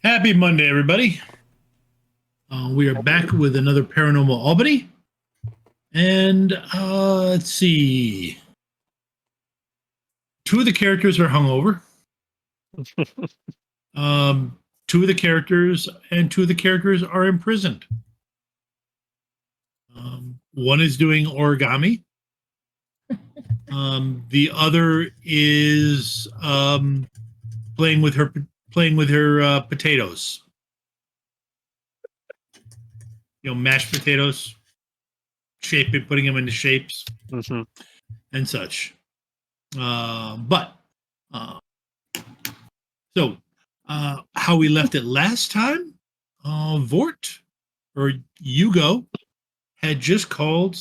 Happy Monday, everybody. We are back with another Paranormal Albany. And let's see. Two of the characters are hungover. Two of the characters are imprisoned. One is doing origami. The other is playing with her potatoes. Mashed potatoes, putting them into shapes, and such. So how we left it last time, Vort or Hugo had just called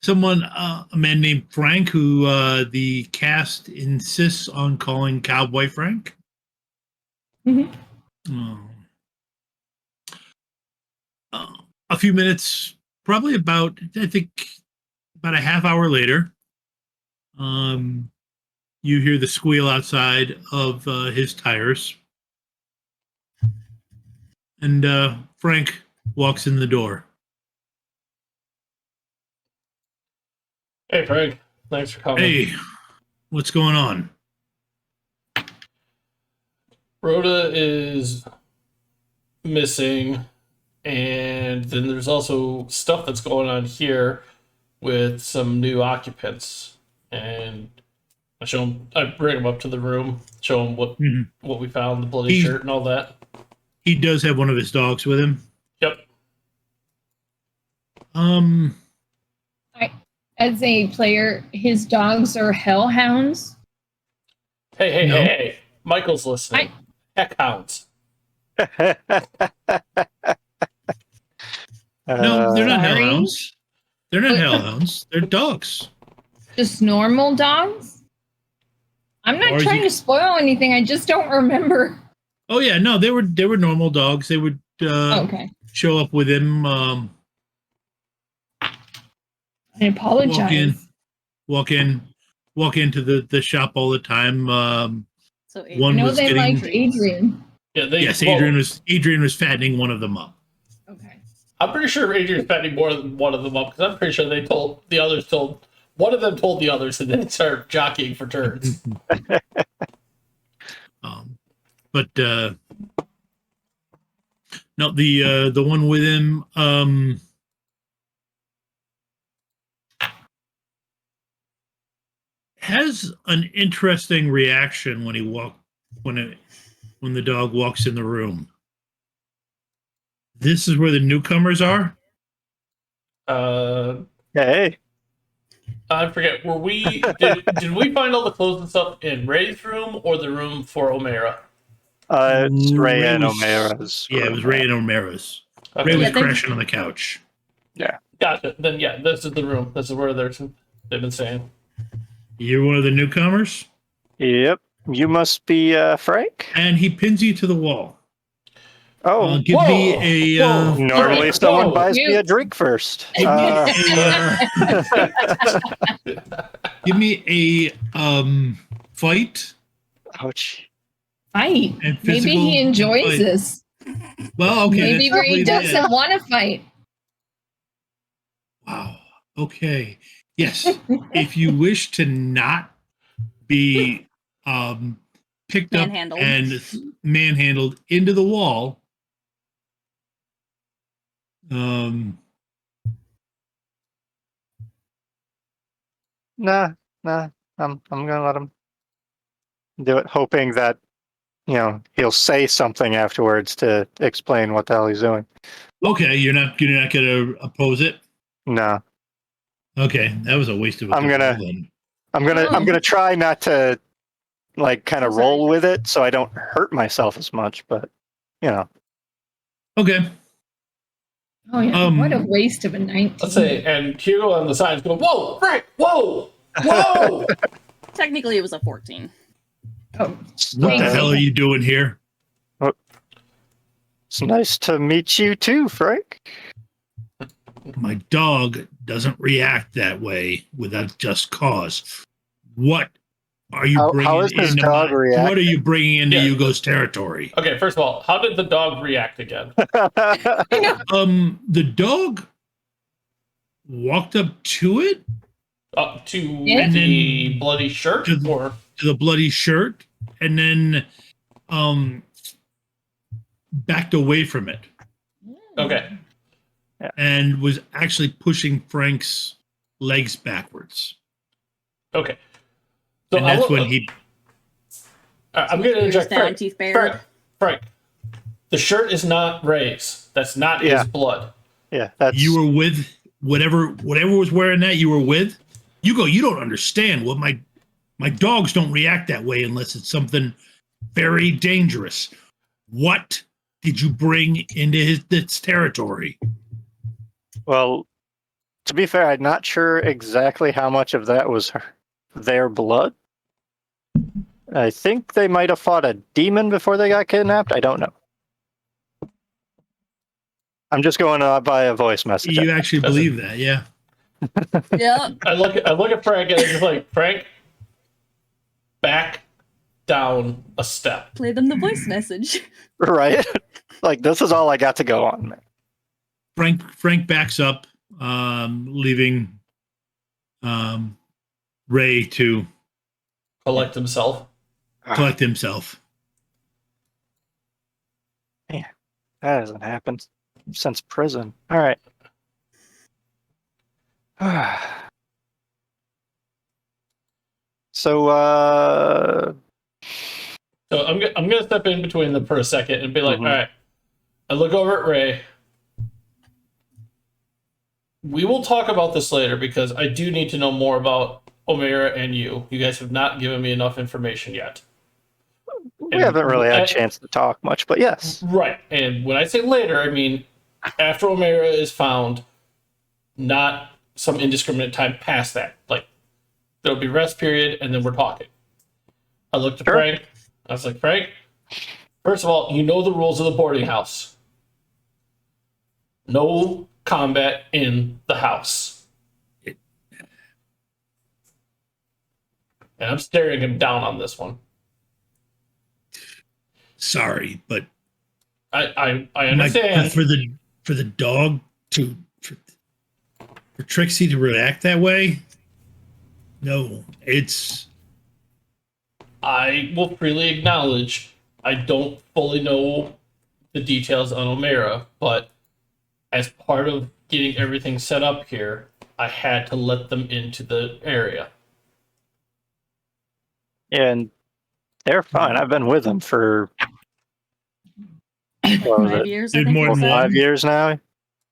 someone, a man named Frank, who the cast insists on calling Cowboy Frank. A few minutes, probably about a half hour later, you hear the squeal outside of his tires. And Frank walks in the door. Hey, Frank. Thanks for coming. Hey, what's going on? Rhoda is missing, and then there's also stuff that's going on here with some new occupants. And I bring him up to the room, show him what we found, the bloody shirt and all that. He does have one of his dogs with him. Yep. As a player, his dogs are hellhounds. Hey. Michael's listening. Heckhounds. No, they're not hellhounds. They're not hellhounds. They're dogs. Just normal dogs? I'm not trying to spoil anything. I just don't remember. Oh yeah, no, they were normal dogs. They would show up with him. I apologize. Walk into the shop all the time. So Adrian, liked Adrian. Yeah, Adrian was fattening one of them up. Okay. I'm pretty sure Adrian's fattening more than one of them up, because I'm pretty sure one of them told the others, and then started jockeying for turns. No, the one with him, has an interesting reaction when the dog walks in the room. This is where the newcomers are. Hey. I forget. Did we find all the clothes and stuff in Ray's room or the room for O'Mara? It's Ray and O'Mara's. Yeah, it was Ray and O'Mara's. Okay. Ray was crashing on the couch. Yeah. Gotcha. Then this is the room. This is where they've been staying. You're one of the newcomers? Yep. You must be Frank? And he pins you to the wall. Oh, give me a... Normally someone buys me a drink first. Give me a fight. Ouch. Fight. Maybe he enjoys this. Well, okay. Maybe Ray doesn't want to fight. Wow. Okay. Yes. If you wish to not be picked up and manhandled into the wall, Nah. I'm gonna let him do it, hoping that he'll say something afterwards to explain what the hell he's doing. Okay, you're not gonna oppose it? No. Okay, that was a waste of. I'm gonna try not to kind of roll with it so I don't hurt myself as much, but Okay. Oh yeah, what a waste of a 19. Let's say, and Hugo on the side is going, "Whoa, Frank! Whoa, whoa!" Technically, it was a 14. Oh, what the hell are you doing here? It's nice to meet you too, Frank. My dog doesn't react that way without just cause. What are you bringing how is this into dog What are reacting? you bringing into Yeah. Yugo's territory? Okay, first of all, how did the dog react again? The dog walked up to it, Up to And the then- bloody shirt? to the- Or to the bloody shirt, and then backed away from it okay. and was actually pushing Frank's legs backwards. Okay. So And that's when he I'm going to Ears interject. down, Frank, teeth bared. Frank, the shirt is not Ray's. That's not Yeah. his blood. Yeah, that's you were with whatever was wearing that you were with. You don't understand what my dogs don't react that way unless it's something very dangerous. What did you bring into its territory? well. To be fair, I'm not sure exactly how much of that was their blood. I think they might have fought a demon before they got kidnapped. I don't know. I'm just going by a voice message. You actually That's believe that, yeah? Yep. I look at Frank and I'm just like, Frank, back down a step. Play them the voice message. Right? Like, this is all I got to go on, man. Frank backs up, leaving Ray to Collect himself. collect himself. That hasn't happened since prison. All right. So, So I'm gonna step in between them for a second and be like, Mhm. all right. I look over at Ray. We will talk about this later because I do need to know more about O'Mara and you. You guys have not given me enough information yet. we haven't really had a chance to talk much, but yes. Right. And when I say later, I mean after O'Mara is found, not some indiscriminate time past that. Like there'll be rest period and then we're talking. I looked at Sure. Frank. I was like, Frank, first of all, you know the rules of the boarding house. No combat in the house. And I'm staring him down on this one. Sorry, but I understand. for the dog for Trixie to react that way. No, it's I will freely acknowledge I don't fully know the details on O'Mara, but as part of getting everything set up here, I had to let them into the area. And they're fine. I've been with them for what was 5 it? years. There's I think more you than said. one. 5 years now.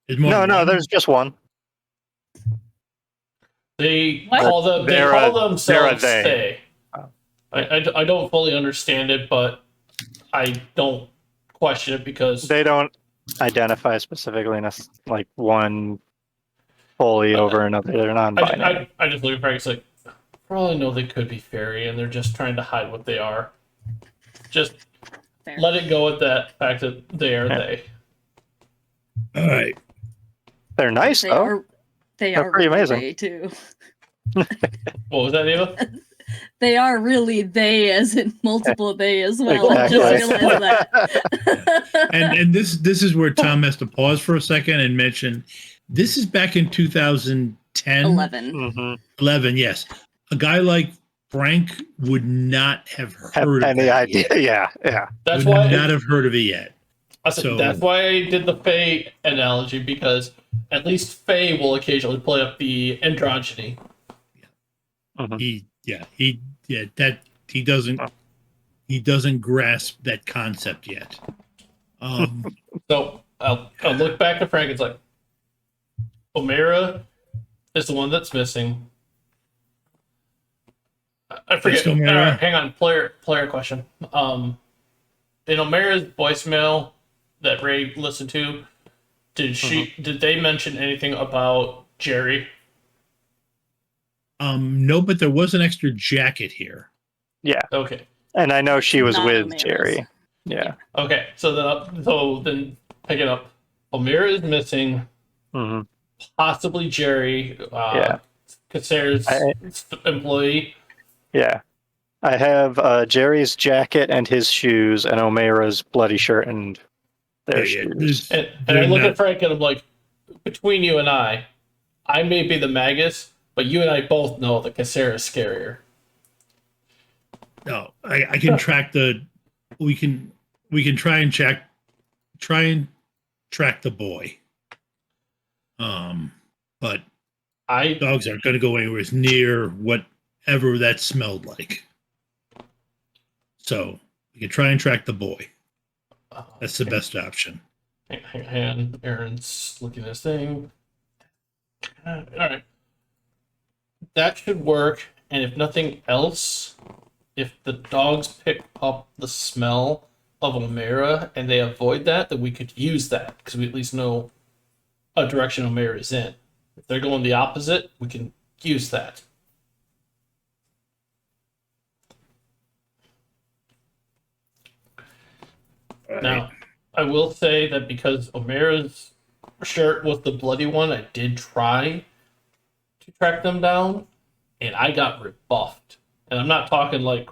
it's more No, than no, one. there's just one. They What? call them they They're call a- themselves they're a they. Stay. Oh. I don't fully understand it, but I don't question it because They don't identify specifically as like one fully over another. They're non-binary. I just look at Frank's like, for all I know, they could be fairy, and they're just trying to hide what they are. Just Fair. let it go at that fact that they are Yeah. they. All right. They're nice They though. are. They They're are pretty really amazing. they too. What was that, Eva? They are really they, as in multiple they as well. Exactly. Just realize that. And this is where Tom has to pause for a second and mention this is back in 2010 11. Mhm. 11, yes. A guy like Frank would not have Have heard of any that idea? yet. Yeah, yeah. That's Would why not have heard of it yet. I said so- that's why I did the Fae analogy because at least Fae will occasionally play up the androgyny. He doesn't grasp that concept yet. So I'll look back to Frank. It's like O'Mara is the one that's missing. I forget. Just O'Mara? Hang on, player question. In O'Mara's voicemail that Ray listened to, did they mention anything about Jerry? No, but there was an extra jacket here. Yeah. Okay. And I know she was Not with O'Mara's. Jerry. Yeah. Okay. So then pick it up. O'Mara is missing. hmm Possibly Jerry. Yeah. Caceres I- employee. Yeah. I have Jerry's jacket and his shoes, and O'Mara's bloody shirt and their shoes. And I look at Frank and I'm like, between you and I may be the Magus, but you and I both know the Cassera is scarier. No, I can track the. We can try and track the boy. But dogs aren't going to go anywhere near whatever that smelled like. So we can try and track the boy. That's the best option. Hang on, Aaron's looking at this thing. All right, that should work. And if nothing else, if the dogs pick up the smell of O'Mara and they avoid that, then we could use that because we at least know a direction O'Mara is in. If they're going the opposite, we can use that. Right. Now, I will say that because O'Mara's shirt was the bloody one, I did try to track them down, and I got rebuffed. And I'm not talking like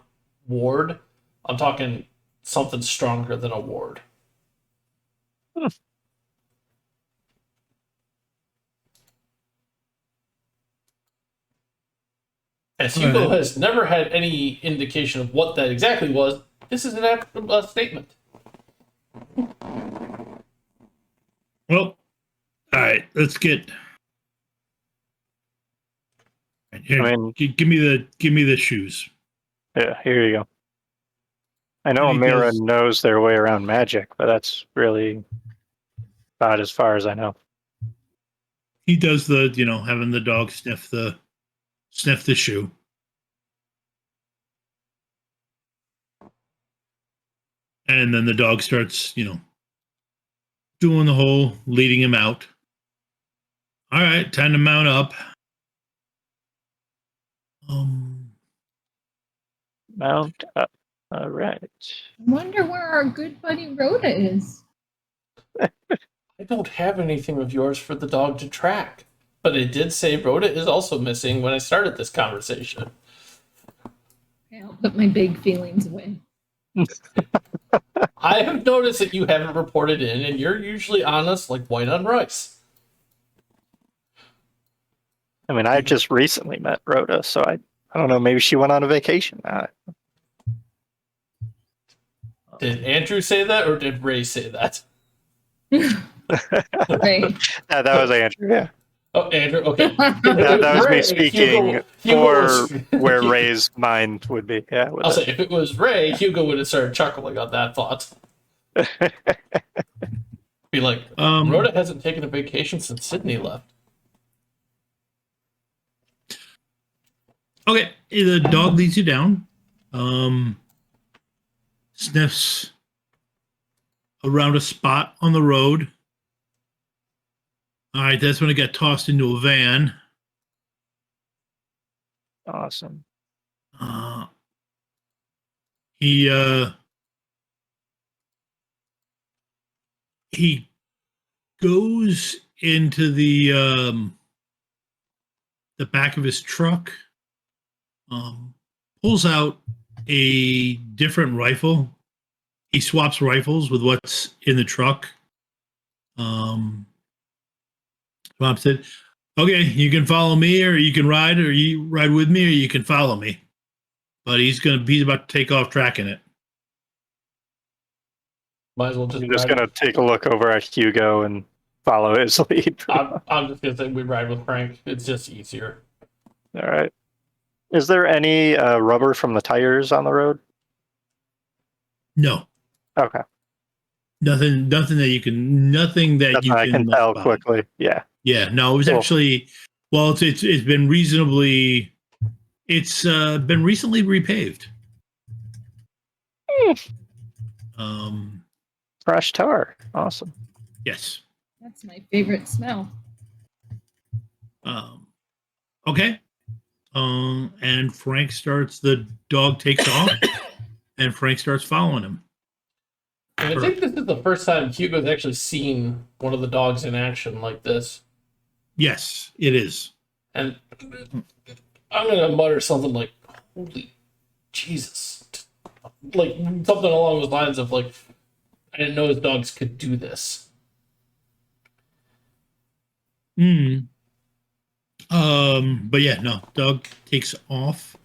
ward, I'm talking something stronger than a ward. As Hugo has never had any indication of what that exactly was, this is an accurate statement. Well, all right. Let's get. Here, I mean- give me the shoes. Yeah, here you go. I know He O'Mara does- knows their way around magic, but that's really about as far as I know. He does the having the dog sniff the shoe. And then the dog starts, doing the whole leading him out. All right, time to mount up. Mount up. All right. I wonder where our good buddy Rhoda is. I don't have anything of yours for the dog to track. But it did say Rhoda is also missing when I started this conversation. Okay, I'll put my big feelings away. I have noticed that you haven't reported in, and you're usually honest like white on rice. I mean, I just recently met Rhoda, so I don't know. Maybe she went on a vacation. Did Andrew say that, or did Ray say that? Right. That was Andrew. Yeah, Oh, Andrew, okay. that was me Ray, speaking Hugo for was- where Ray's mind would be. Yeah, with I'll it. say, if it was Ray, Hugo would have started chuckling on that thought. Be like, Rhoda hasn't taken a vacation since Sydney left. Okay, the dog leads you down. Sniffs around a spot on the road. All right, that's when it got tossed into a van. Awesome. He goes into the back of his truck, pulls out a different rifle. He swaps rifles with what's in the truck. Bob said, "Okay, you can follow me, or you can ride, or you ride with me, or you can follow me." But he's about to take off tracking it. Might as well just I'm just ride. gonna take a look over at Hugo and follow his lead. I'm just going to say we ride with Frank. It's just easier. All right. Is there any rubber from the tires on the road? No, Okay. nothing that you can. Nothing that That's you I can tell spot. quickly. Yeah. Yeah, no, it was Cool. actually. Well, it's been reasonably. It's been recently repaved. Fresh tar. Awesome. Yes. That's my favorite smell. Okay. And Frank starts. The dog takes off, and Frank starts following him. And I think this is the first time Hugo's actually seen one of the dogs in action like this. Yes, it is. And I'm going to mutter something like, holy Jesus. Like, something along those lines of, like, I didn't know his dogs could do this. But yeah, no, dog takes off.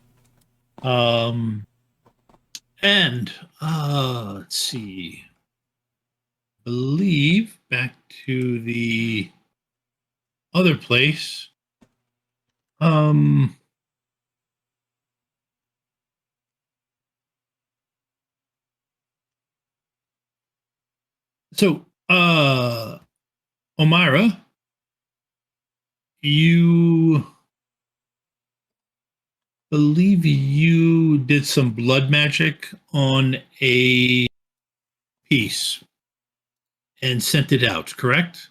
And let's see. Believe back to the other place. So Omira, you believe you did some blood magic on a piece and sent it out, correct?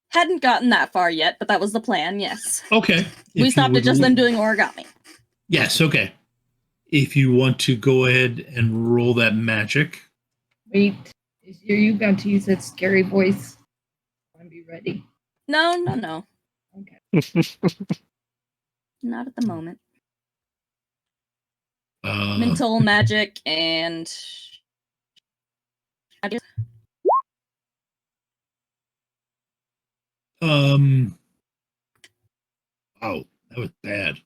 Hadn't gotten that far yet, but that was the plan, yes. Okay. We stopped at just them doing origami. Yes, okay. If you want to go ahead and roll that magic. Wait, are you about to use that scary voice? I'll be ready. No. Okay. Not at the moment. Mental magic and... Wow, that was bad.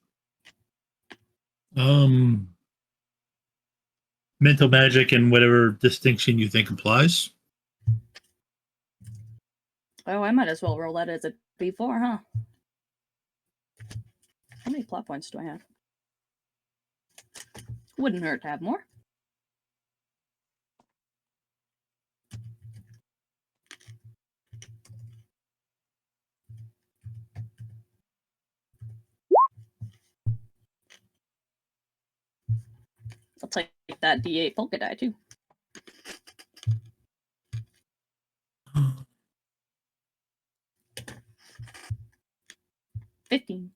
Mental magic and whatever distinction you think applies. Oh, I might as well roll that as a B4, huh? How many plot points do I have? Wouldn't hurt to have more. I'll take that D8 polka die too. Uh, 15.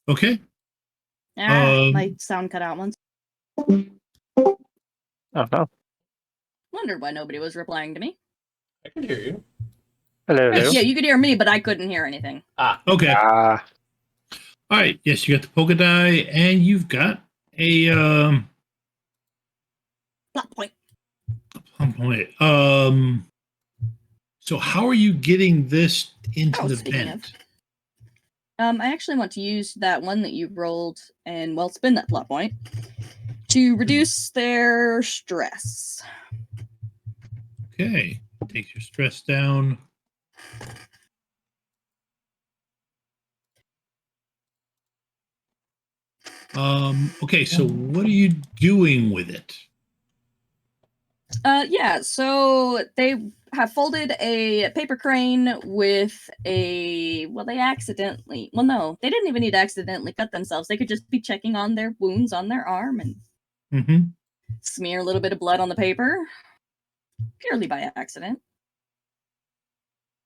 Okay. My sound cut out once. Oh no. Wondered why nobody was replying to me. I can hear you. Hello. Yeah, you could hear me, but I couldn't hear anything. Okay. Ah. All right. Yes, you got the polka die, and you've got a Plot point. point. So how are you getting this into the speaking vent? I actually want to use that one that you rolled and, well, spin that plot point to reduce their stress. Okay. Takes your stress down. Okay, so what are you doing with it? Yeah, so they have folded a paper crane with a, well, they accidentally, well, no, they didn't even need to accidentally cut themselves. They could just be checking on their wounds on their arm and smear a little bit of blood on the paper, purely by accident.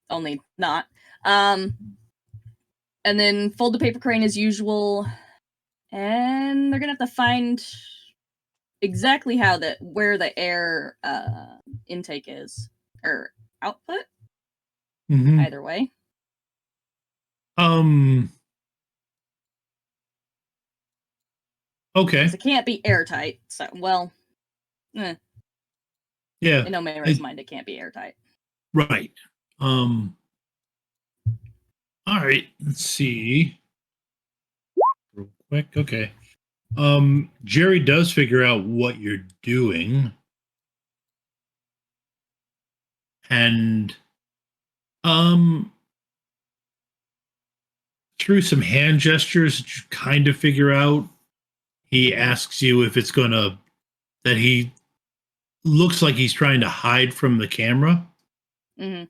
Only not. And then fold the paper crane as usual, and they're gonna have to find exactly how where the air intake is, or output. Either way. Okay. It can't be airtight. So, well, yeah. In Omera's mind, it can't be airtight. Right. All right. Let's see. Real quick. Okay. Jerry does figure out what you're doing. And through some hand gestures that you kind of figure out, he asks you if it's gonna, that he looks like he's trying to hide from the camera. He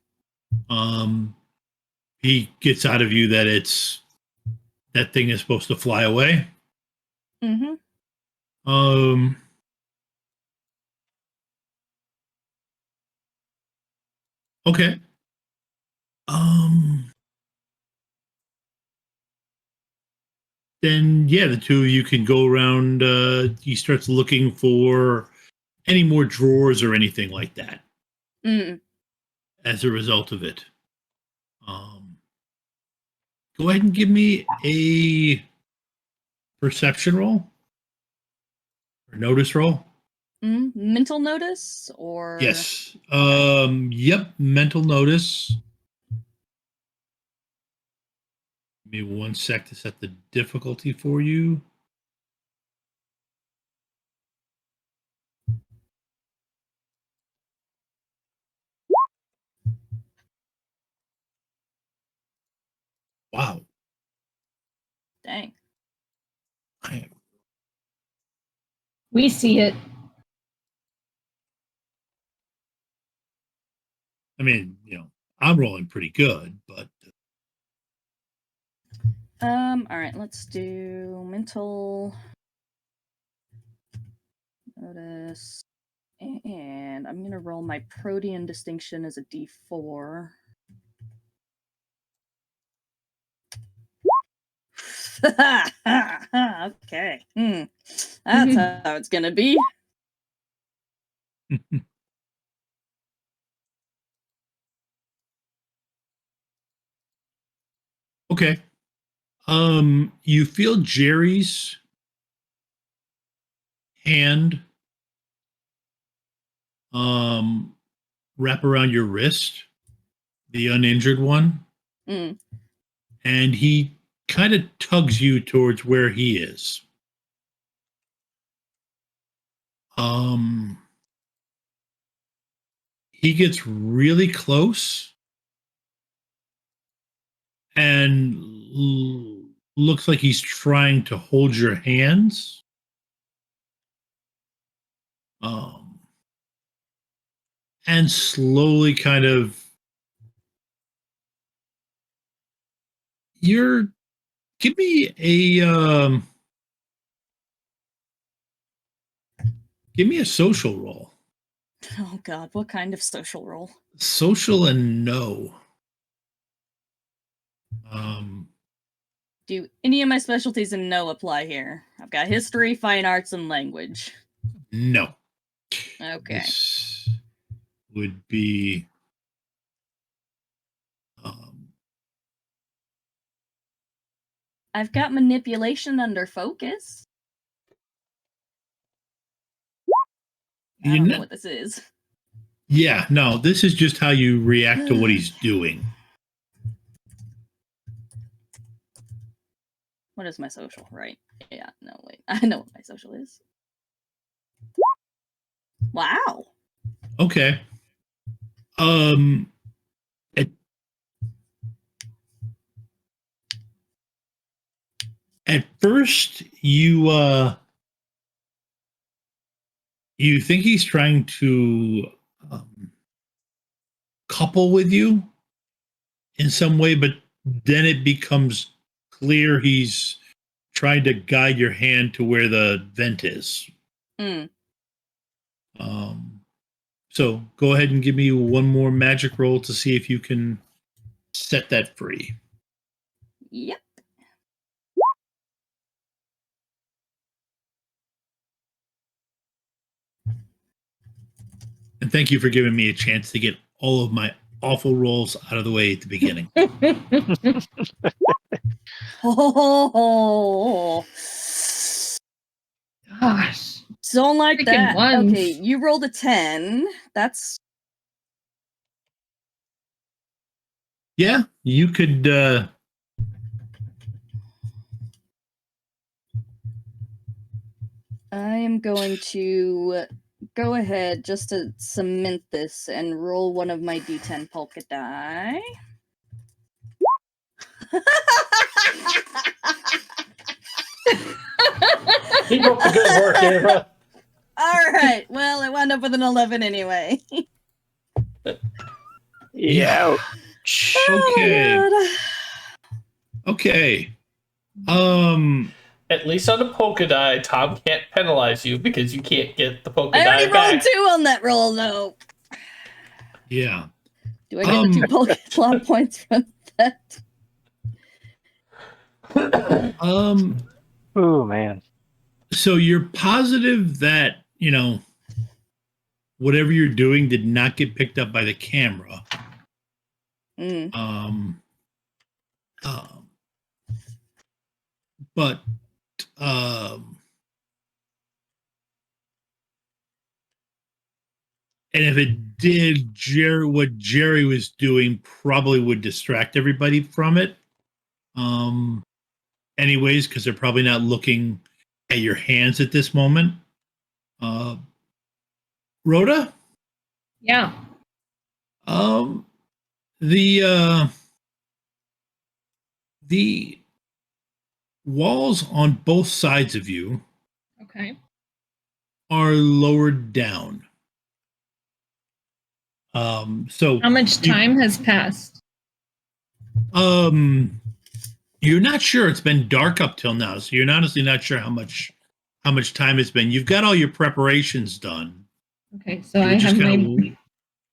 gets out of you that that thing is supposed to fly away. Okay. Then yeah, the two of you can go around. He starts looking for any more drawers or anything like that. As a result of it. go ahead and give me a perception roll or notice roll. Mental notice or Yes. Yep. Mental notice. Give me 1 sec to set the difficulty for you. Wow. Dang. We see it. I mean, I'm rolling pretty good, but All right, let's do mental notice. And I'm gonna roll my protean distinction as a D4. Okay. That's how it's gonna be. okay. You feel Jerry's hand wrap around your wrist, the uninjured one, Mm. and he kind of tugs you towards where he is. He gets really close and looks like he's trying to hold your hands. And slowly kind of give me a social roll. Oh God, what kind of social roll? Social and no. Do any of my specialties in no apply here? I've got history, fine arts, and language. No. Okay. This would be I've got manipulation under focus. I don't know what this is. Yeah, no, this is just how you react to what he's doing. What is my social? Right. Yeah, no, wait. I know what my social is. Wow. Okay. At first you think he's trying to couple with you in some way, but then it becomes clear he's trying to guide your hand to where the vent is. So go ahead and give me one more magic roll to see if you can set that free. Yep. And thank you for giving me a chance to get all of my awful rolls out of the way at the beginning. Oh. Gosh. Don't like Freaking that. ones. Okay, you rolled a 10. That's Yeah, you could I am going to go ahead just to cement this and roll one of my D10 polka die. Keep up the good work, Ava. All right. Well, I wound up with an 11 anyway. Yeah. Okay. Oh, Okay. At least on the polka die, Tom can't penalize you because you can't get the polka I die already rolled back. 2 on that roll, though. Yeah. Do I get the 2 polka plot points from that? Oh man. So you're positive that, whatever you're doing did not get picked up by the camera. but um, and if it did, what Jerry was doing probably would distract everybody from it. Anyways, because they're probably not looking at your hands at this moment. Rhoda, Yeah. the walls on both sides of you Okay. are lowered down. So How much time has passed? You're not sure. It's been dark up till now, so you're honestly not sure how much time it's been. You've got all your preparations done. Okay, so You I just have kinda-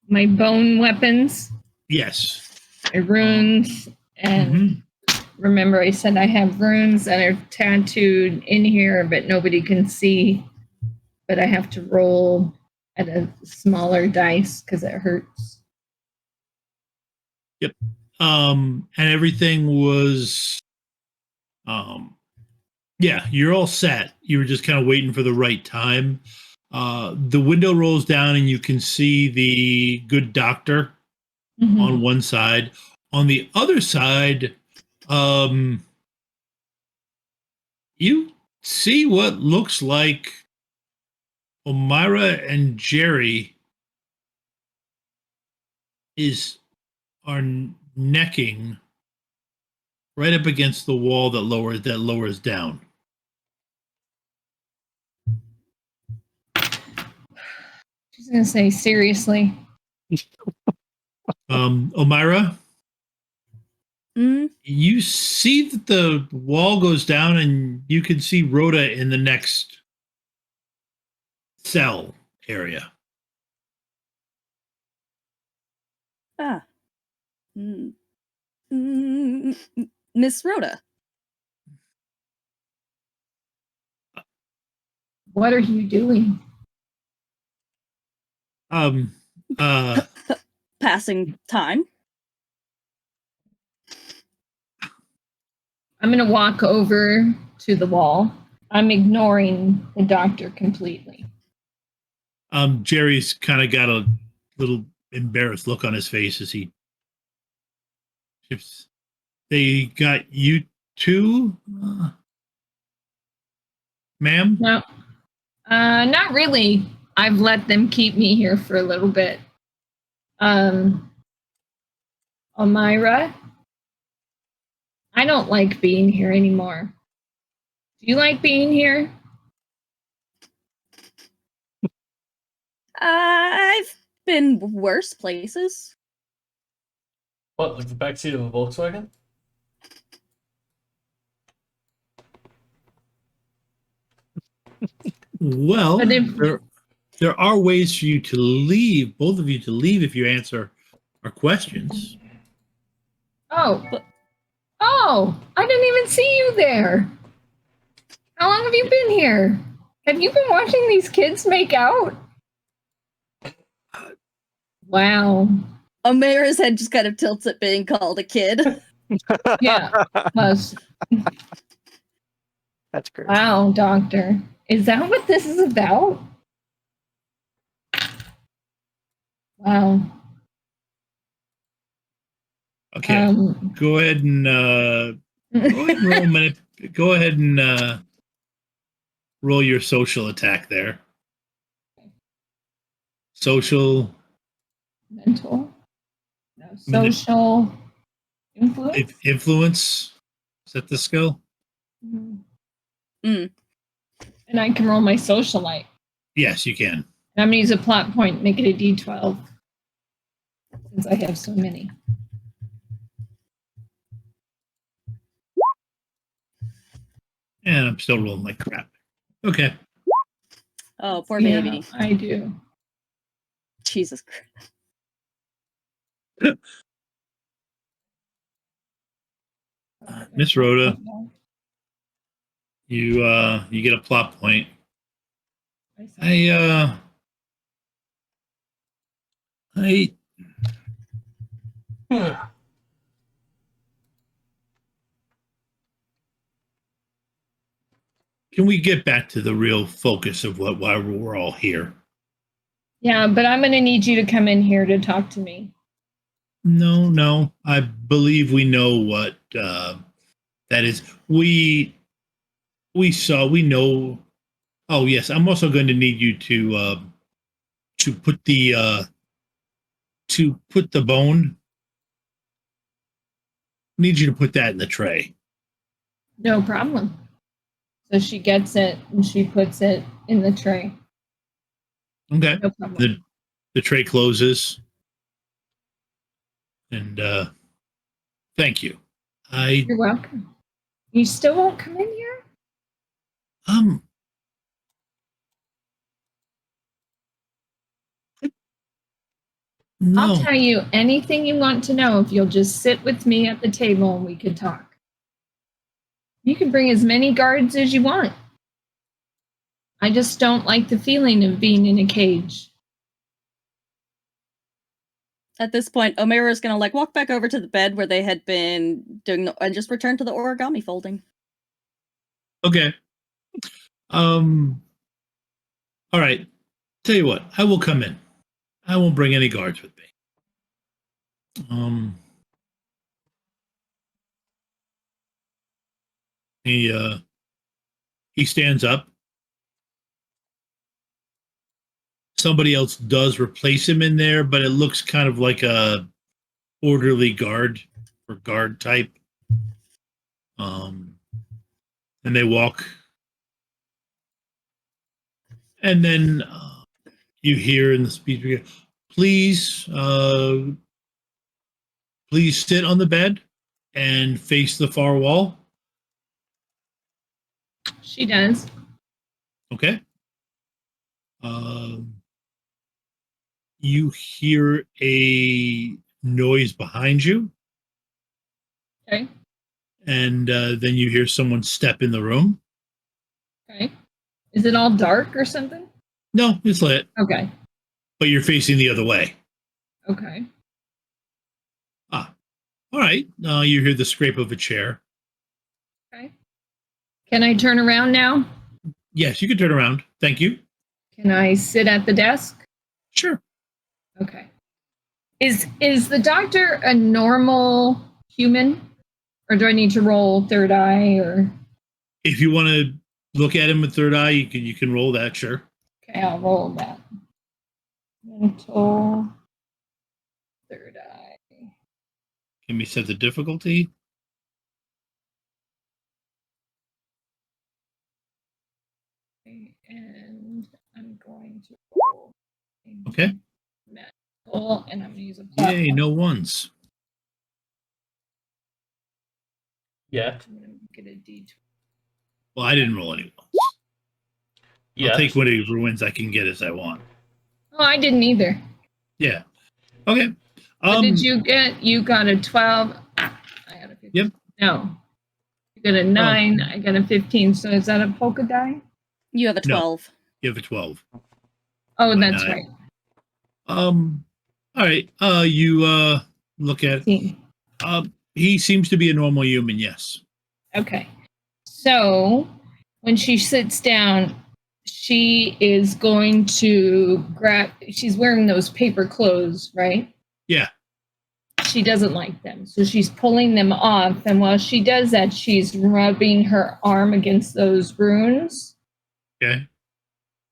my bone weapons, Yes. my runes, and Mhm. remember I said I have runes that are tattooed in here, but nobody can see. But I have to roll at a smaller dice because it hurts. And everything was yeah, you're all set. You were just kind of waiting for the right time. The window rolls down and you can see the good doctor Mhm. on one side. On the other side, you see what looks like Omira and Jerry are necking right up against the wall that lowers down. She's gonna say seriously. Omira, Mm, you see that the wall goes down and you can see Rhoda in the next cell area. ah. Mm, Miss Rhoda. What are you doing? Um uh Passing time. I'm gonna walk over to the wall. I'm ignoring the doctor completely. Jerry's kind of got a little embarrassed look on his face as he shifts. They got you too, ma'am? No, not really. I've let them keep me here for a little bit. Omira, I don't like being here anymore. Do you like being here? I've been worse places. What, like the backseat of a Volkswagen? Well, But if- there are ways for you to leave, both of you to leave if you answer our questions. Oh, I didn't even see you there. How long have you been here? Have you been watching these kids make out? Wow. Omera's head just kind of tilts at being called a kid. Yeah. Plus, That's great. wow, doctor. Is that what this is about? Wow. Okay. Go ahead and roll a minute. Go ahead and roll your social attack there. Social Mental. No, social influence. influence. Is that the skill? Mhm. Mm. And I can roll my socialite. Yes, you can. And I'm gonna use a plot point, make it a D12. Since I have so many. And I'm still rolling like crap. Okay. Oh, poor Yeah, baby. I do. Jesus Christ. Miss Rhoda, you get a plot point. I can we get back to the real focus of why we're all here? Yeah, but I'm going to need you to come in here to talk to me. No. I believe we know what that is. We know. Oh yes, I'm also going to need you to put the bone. Need you to put that in the tray. No problem. So she gets it and she puts it in the tray. Okay. No problem. The tray closes. And thank you. You're welcome. You still won't come in here? No. I'll tell you anything you want to know if you'll just sit with me at the table and we could talk. You can bring as many guards as you want. I just don't like the feeling of being in a cage. At this point, Omera is gonna like walk back over to the bed where they had been doing and just return to the origami folding. Okay. All right. Tell you what, I will come in. I won't bring any guards with me. He stands up. Somebody else does replace him in there, but it looks kind of like a orderly guard or guard type. And they walk. And then you hear in the speech, please sit on the bed and face the far wall. She does. Okay. You hear a noise behind you. Okay. And then you hear someone step in the room. Okay. Is it all dark or something? No, it's lit. Okay. But you're facing the other way. Okay. All right. You hear the scrape of a chair. Okay. Can I turn around now? Yes, you can turn around. Thank you. Can I sit at the desk? Sure. Okay. Is the doctor a normal human? Or do I need to roll third eye or If you want to look at him with third eye, you can roll that, sure. okay, I'll roll that. Mental third eye. Can we set the difficulty? Okay, and I'm going to roll a Okay. medical, and I'm going to use a plus Yay, one. no ones. Yeah. I'm going to get a D20. Well, I didn't roll any ones. Yeah. I'll take whatever wins I can get as I want. Oh, I didn't either. Yeah. Okay. What did you get? You got a 12. I got a 15. Yep. No. You got a 9. I got a 15. So is that a polka die? You have a No. 12. You have a 12. Oh, My that's 9. right. All right. You look at 15. he seems to be a normal human, yes. Okay. So when she sits down, she is going to grab, she's wearing those paper clothes, right? Yeah. She doesn't like them. So she's pulling them off. And while she does that, she's rubbing her arm against those runes. Okay.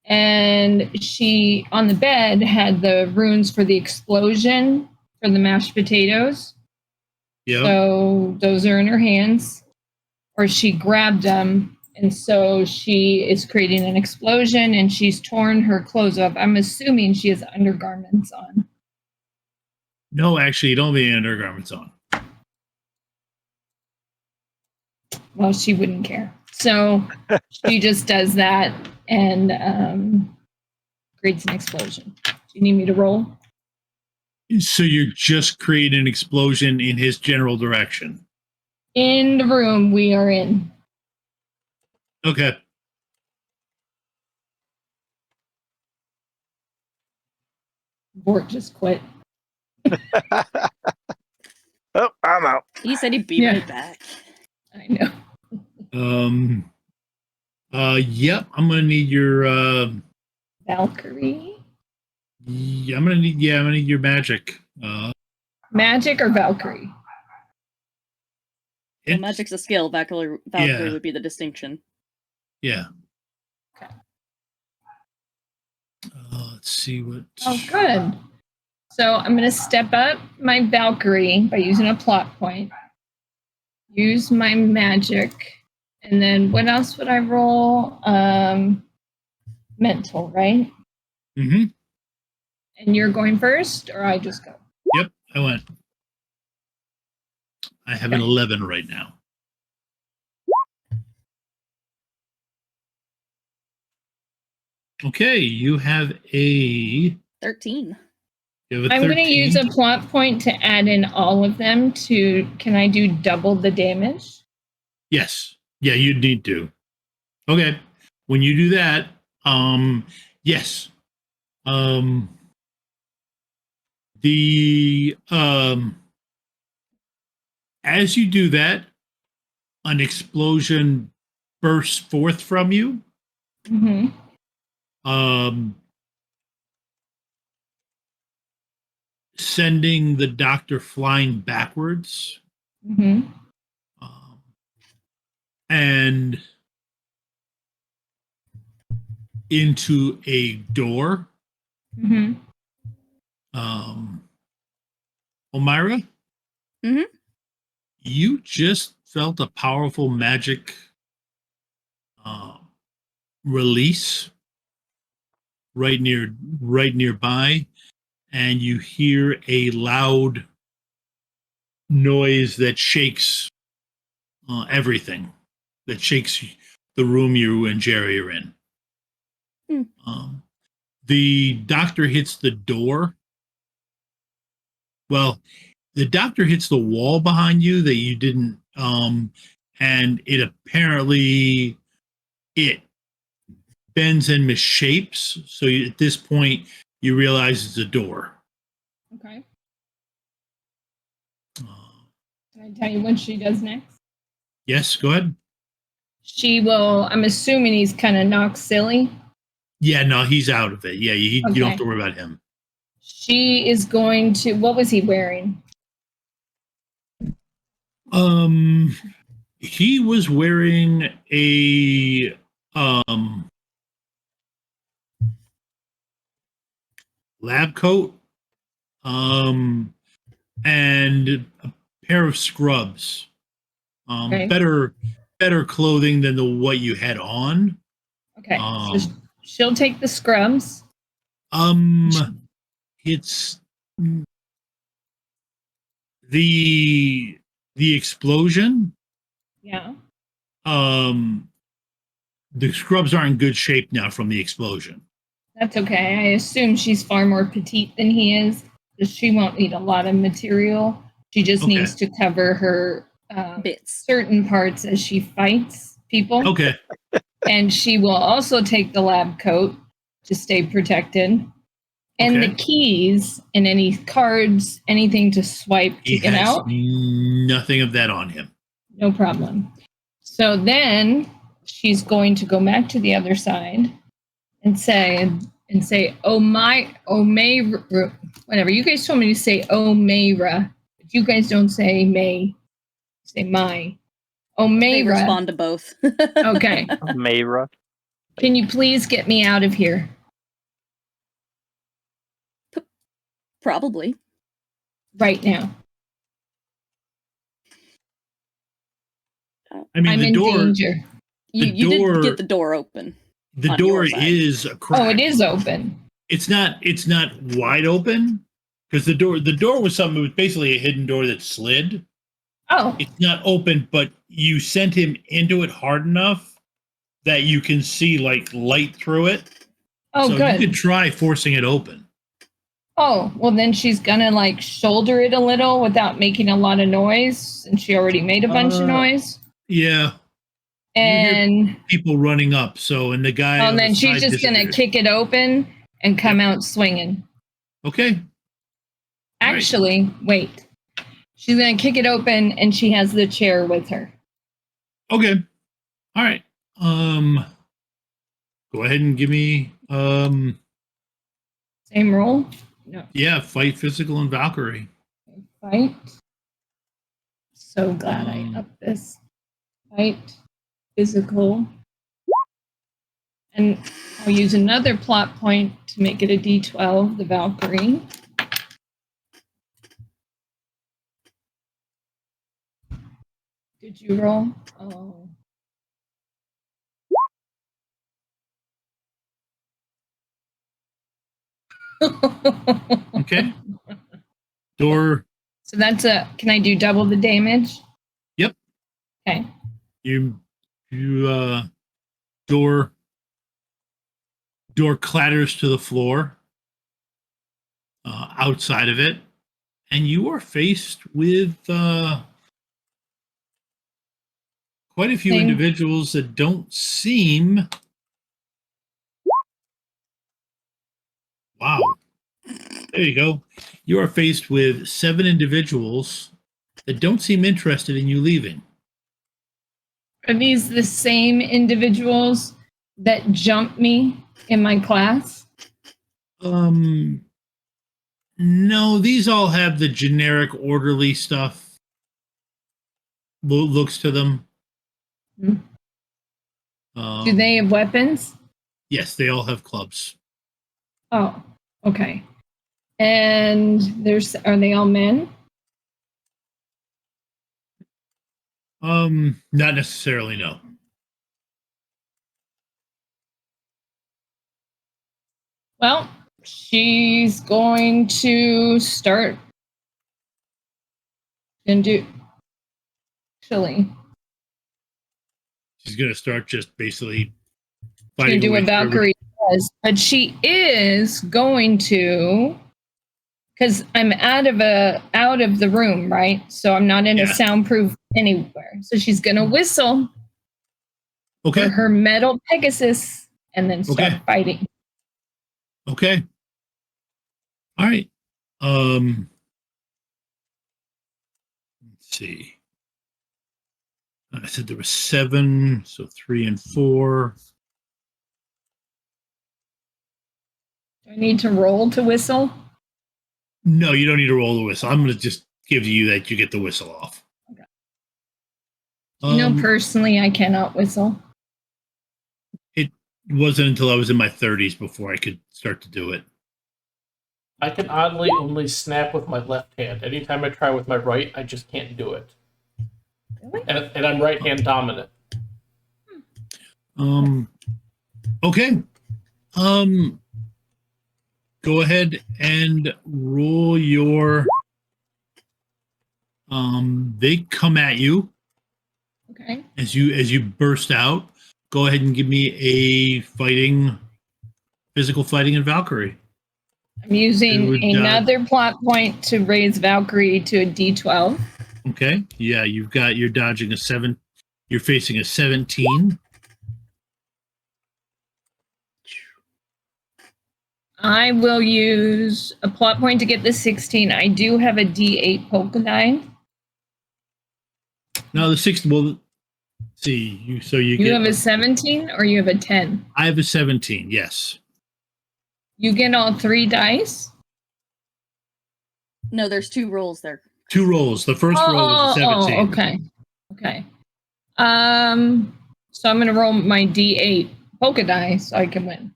And she, on the bed, had the runes for the explosion for the mashed potatoes. Yeah. So those are in her hands. Or she grabbed them. And so she is creating an explosion and she's torn her clothes off. I'm assuming she has undergarments on. No, actually, you don't have any undergarments on. Well, she wouldn't care. So she just does that and creates an explosion. Do you need me to roll? So you're just creating an explosion in his general direction. In the room we are in. Okay. Bort just quit. Oh, I'm out. He said he'd be Yeah. right back. I know. Yep. I'm gonna need your. Valkyrie? I'm gonna need. Yeah, I'm gonna need your magic. Magic or Valkyrie? Well, It's- magic's a skill. Valkyrie Yeah. would be the distinction. Yeah. Okay. Let's see what. Oh, good. So I'm going to step up my Valkyrie by using a plot point. Use my magic. And then what else would I roll? Mental, right? Mm-hmm. And you're going first, or I just go? Yep, I went. I have an Okay. 11 right now. Okay, you have a. 13. You have a I'm going to 13. use a plot point to add in all of them to. Can I do double the damage? Yes. Yeah, you'd need to. Okay. When you do that, yes. The as you do that, an explosion bursts forth from you. Mm-hmm. Sending the doctor flying backwards. Mm-hmm. And into a door. Mm-hmm. Elmira, Mhm. you just felt a powerful magic release right nearby, and you hear a loud noise that shakes everything, that shakes the room you and Jerry are in. The doctor hits the door. Well, the doctor hits the wall behind you that you didn't, and it apparently it bends and misshapes. So at this point, you realize it's a door. Okay. Uh, Can I tell you what she does next? yes, go ahead. She will. I'm assuming he's kind of knocked silly. Yeah, no, he's out of it. Yeah, you don't Okay. have to worry about him. She is going to. What was he wearing? He was wearing a lab coat, and a pair of scrubs. Okay. Better clothing than the what you had on. Okay. So she'll take the scrubs. It's the explosion. Yeah. The scrubs are in good shape now from the explosion. That's okay. I assume she's far more petite than he is. So she won't need a lot of material. She just Okay. needs to cover her Bits. certain parts as she fights people. Okay. And she will also take the lab coat to stay protected. And Okay. the keys and any cards, anything to swipe to He get has out. nothing of that on him. No problem. So then she's going to go back to the other side and say, oh my, whatever. You guys told me to say, oh Mayra. But you guys don't say May. Say my. Oh They Mayra. respond to both. Okay. Mayra. Can you please get me out of here? Probably. Right now. I mean, I'm the in door. danger. You door- did get the door open. The on door your side. is a crack. Oh, it is open. It's not wide open because the door was something. It was basically a hidden door that slid. Oh, It's not open, but you sent him into it hard enough that you can see like light through it. oh, so good. you could try forcing it open. Oh, well, then she's gonna like shoulder it a little without making a lot of noise, and she already made a bunch of noise. Yeah, And people running up. So and the guy. on and the then she's side just gonna disappeared. kick it open and come out swinging. Okay. Right. Actually, wait. She's gonna kick it open, and she has the chair with her. Okay. All right. go ahead and give me Same roll? No. fight, physical, and Valkyrie. Fight. So glad I upped this. Fight, physical. And I'll use another plot point to make it a D12, the Valkyrie. Did you roll? Oh. Okay. Door. So that's can I do double the damage? Yep. Okay. You door clatters to the floor outside of it, and you are faced with quite a few Same. individuals that don't seem. Wow. There you go. You are faced with 7 individuals that don't seem interested in you leaving. Are these the same individuals that jumped me in my class? No, these all have the generic orderly stuff. Looks to them. Hmm. Do they have weapons? Yes, they all have clubs. Oh, okay. And are they all men? Not necessarily, no. Well, she's going to start and do. Actually, She's gonna start just basically she fighting. can do away what from everybody. Valkyrie does, but she is going to, because I'm out of the room, right? So I'm not in a Yeah. soundproof anywhere. So she's gonna whistle Okay. for her metal Pegasus and then start Okay. fighting. Okay. All right. Let's see. I said there were 7, so 3 and 4. Do I need to roll to whistle? No, you don't need to roll the whistle. I'm going to just give you that you get the whistle off. Okay. Personally, I cannot whistle. It wasn't until I was in my 30s before I could start to do it. I can oddly only snap with my left hand. Anytime I try with my right, I just can't do it. Really? And I'm right hand dominant. Okay. Go ahead and roll your. They come at you Okay. as you burst out. Go ahead and give me a physical fighting in Valkyrie. I'm using Who would, another plot point to raise Valkyrie to a D12. Okay. Yeah, you're dodging a 7. You're facing a 17. I will use a plot point to get the 16. I do have a D8 polka die. No, the 16. Well, see, you get. have a 17 or you have a 10? I have a 17. Yes. You get all 3 dice? No, there's 2 rolls there. 2 rolls. The first roll is a 17. Okay. Okay. So I'm going to roll my D8 polka die so I can win.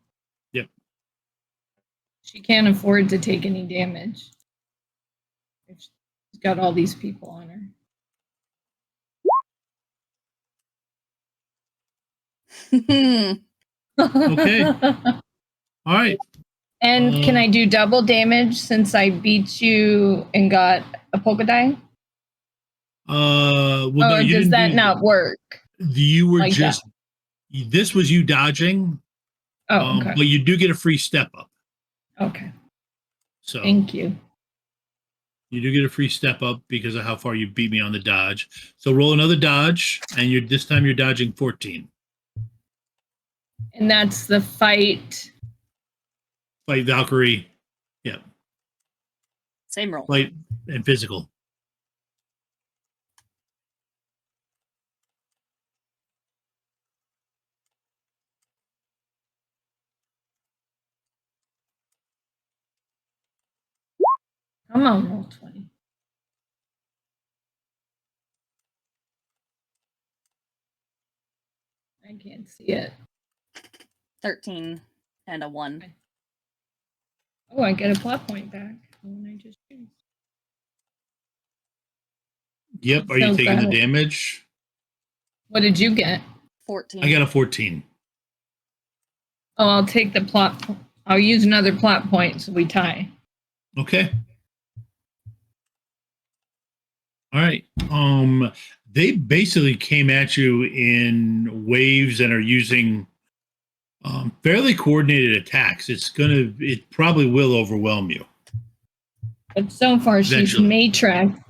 Yep. She can't afford to take any damage. She's got all these people on her. Okay. All right. And can I do double damage since I beat you and got a polka die? Well, no, Or you does didn't that not work? You were like just. This was you dodging. Oh, okay. But you do get a free step up. Okay. So Thank you. you do get a free step up because of how far you beat me on the dodge. So roll another dodge, and this time you're dodging 14. And that's the fight. Fight Valkyrie. Yeah. Same roll. Fight and physical. Come on, roll 20. I can't see it. 13 and a 1. Oh, I get a plot point back when I just choose. Yep. Are you So taking the bad. damage? What did you get? 14. I got a 14. Oh, I'll take the plot. I'll use another plot point so we tie. Okay. All right. They basically came at you in waves and are using fairly coordinated attacks. It probably will overwhelm you. But so far, she's Eventually.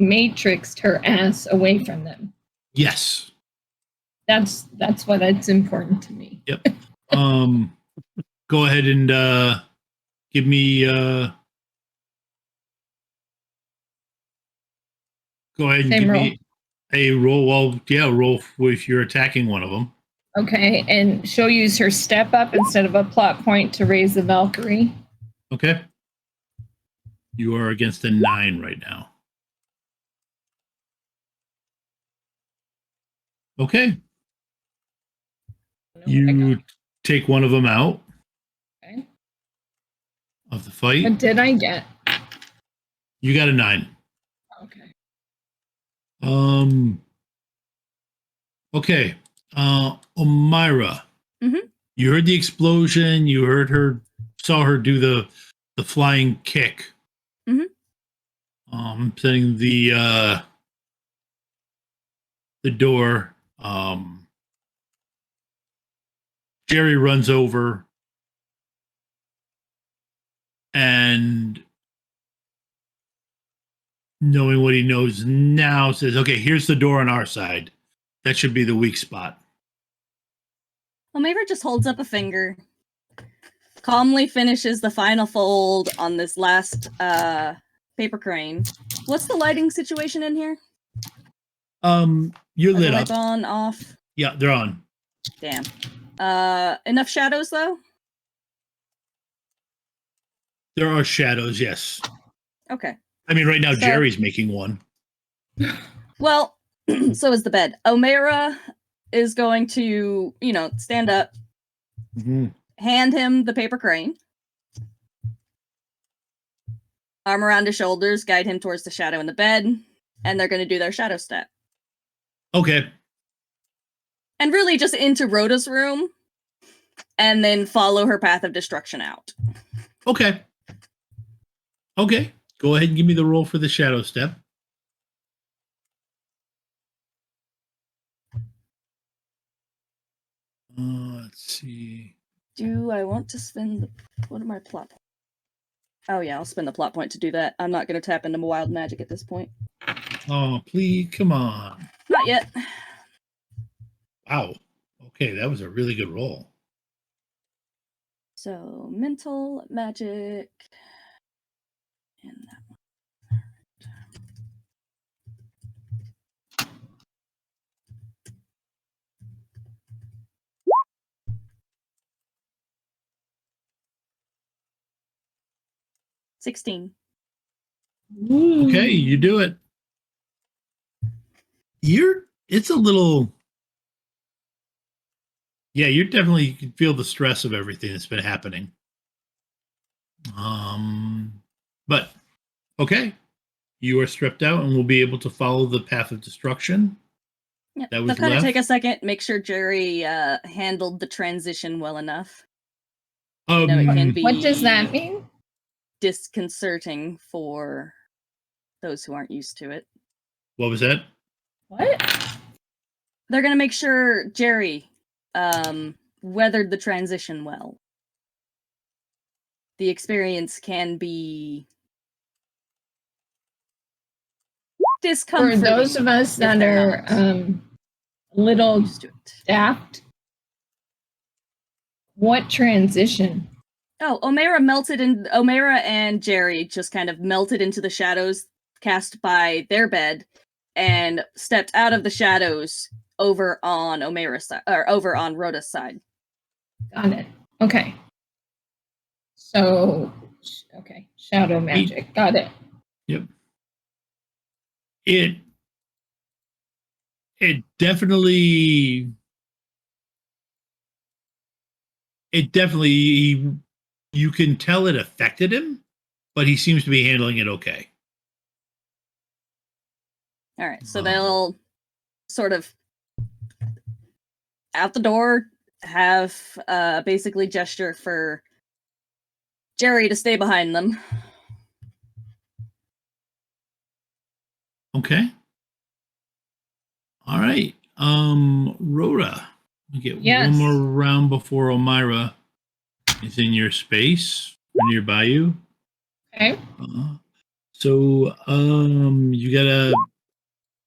matrixed her ass away from them. Yes. That's what's important to me. Yep. Go ahead and give me. Go ahead and Same give roll. me a roll. Well, yeah, roll if you're attacking one of them. Okay, and she'll use her step up instead of a plot point to raise the Valkyrie. Okay. You are against a 9 right now. Okay. You take one of them out Okay. of the fight. What did I get? You got a 9. Okay. Okay. Omira. Mhm. You heard the explosion. You saw her do the flying kick. Mhm. Setting the door. Jerry runs over and, knowing what he knows now, says, okay, here's the door on our side. That should be the weak spot. Omega just holds up a finger, calmly finishes the final fold on this last paper crane. What's the lighting situation in here? You're Are lit the up. lights on, off? Yeah, they're on. Damn. Enough shadows though? There are shadows, yes. Okay. I mean, right now So- Jerry's making one. Well, so is the bed. Omera is going to, stand up, hand him the paper crane, arm around his shoulders, guide him towards the shadow in the bed, and they're going to do their shadow step. Okay. And really just into Rhoda's room, and then follow her path of destruction out. Okay. Okay. Go ahead and give me the roll for the shadow step. Let's see. Do I want to spend what are my plot points? Oh yeah, I'll spend the plot point to do that. I'm not going to tap into my wild magic at this point. Oh, please, come on. Not yet. Wow. Okay, that was a really good roll. So mental magic. And that one. 16. Okay, you do it. It's a little. Yeah, you can feel the stress of everything that's been happening. But okay, you are stripped out and will be able to follow the path of destruction. Yeah, That was they'll kind of left. take a second, make sure Jerry handled the transition well enough. Um, No, it can be What does that mean? disconcerting for those who aren't used to it. What was that? What? They're going to make sure Jerry weathered the transition well. The experience can be For discomforting. those of us if that they're are not little used to it. daft, what transition? Oh, Omera and Jerry just kind of melted into the shadows cast by their bed and stepped out of the shadows over on Omera's side, or over on Rhoda's side. Got it. Okay. So, okay. Shadow magic. Got it. Yep. It definitely you can tell it affected him, but he seems to be handling it okay. All right, so Um, they'll sort of out the door have basically gesture for Jerry to stay behind them. Okay. All right. Rhoda, we get Yes. one more round before Omira is in your space or nearby you. Okay. So you gotta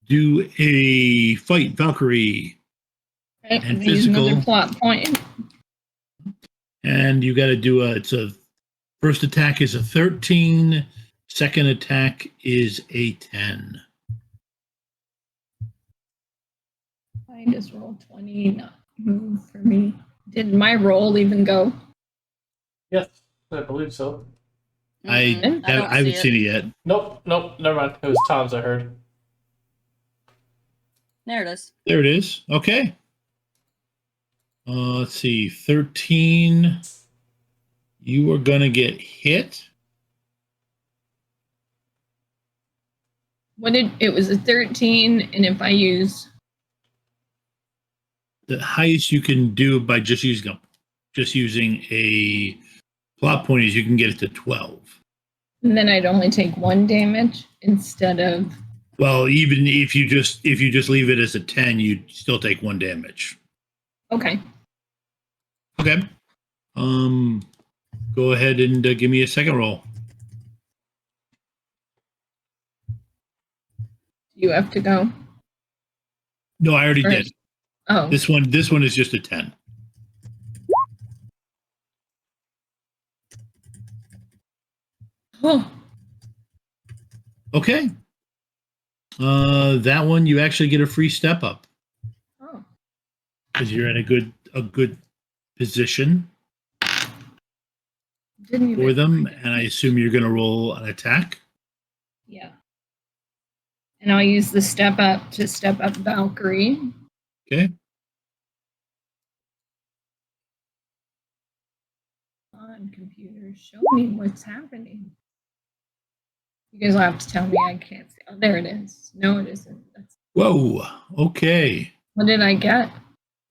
do a fight Valkyrie, Okay. And Use another physical. plot point. and you gotta do it's a first attack is a 13, second attack is a 10. I just rolled 20, not move for me. Did my roll even go? Yes, I believe so. I don't haven't see seen it yet. Nope, never mind. It was Tom's, I heard. There it is. There it is. Okay. Let's see. 13. You are gonna get hit. What did it was a 13, and if I use The highest you can do by just using a plot point is you can get it to 12. and then I'd only take 1 damage instead of Well, even if you just leave it as a 10, you'd still take 1 damage. okay. Okay. Go ahead and give me a second roll. You have to go. No, I already Right. did. Oh, This one is just a 10. oh, Okay. That one you actually get a free step up oh. because you're in a good position Didn't for even. them, and I assume you're going to roll an attack. Yeah. And I'll use the step up to step up Valkyrie. Okay. On computer, show me what's happening. You guys will have to tell me. I can't see. Oh, there it is. No, it isn't. Whoa. Okay. What did I get?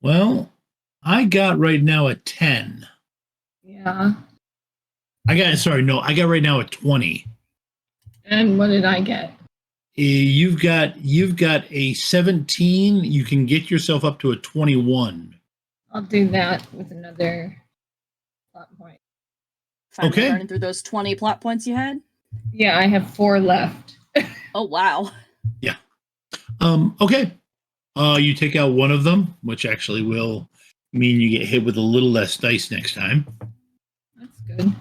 Well, I got right now a 10. Yeah. I got right now a 20. And what did I get? You've got a 17. You can get yourself up to a 21. I'll do that with another plot point. Finally Okay. running through those 20 plot points you had. Yeah, I have 4 left. Oh wow. Okay. You take out one of them, which actually will mean you get hit with a little less dice next time. That's good.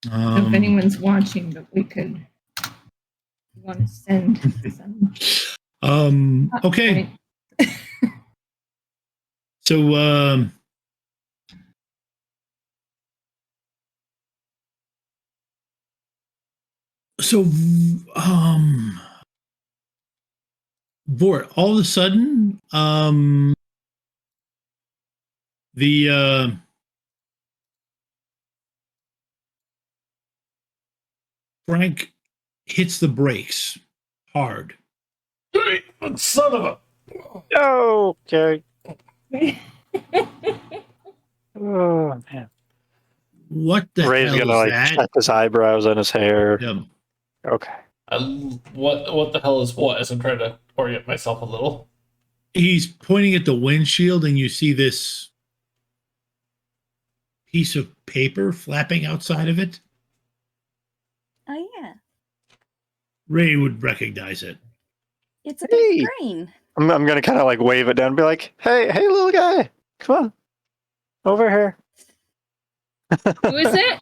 If anyone's watching, but we could. You want to send some. Okay. So, Vort, all of a sudden, the Frank hits the brakes hard. Son of a. Okay. Oh man. What the Ray's hell gonna is like that? check his eyebrows and his hair. Yeah. Okay. What the hell is what? As I'm trying to orient myself a little. He's pointing at the windshield, and you see this piece of paper flapping outside of it. Oh yeah. Ray would recognize it. It's a Hey. big crane. I'm gonna kind of like wave it down and be like, hey, little guy, come on, over here. Who is it?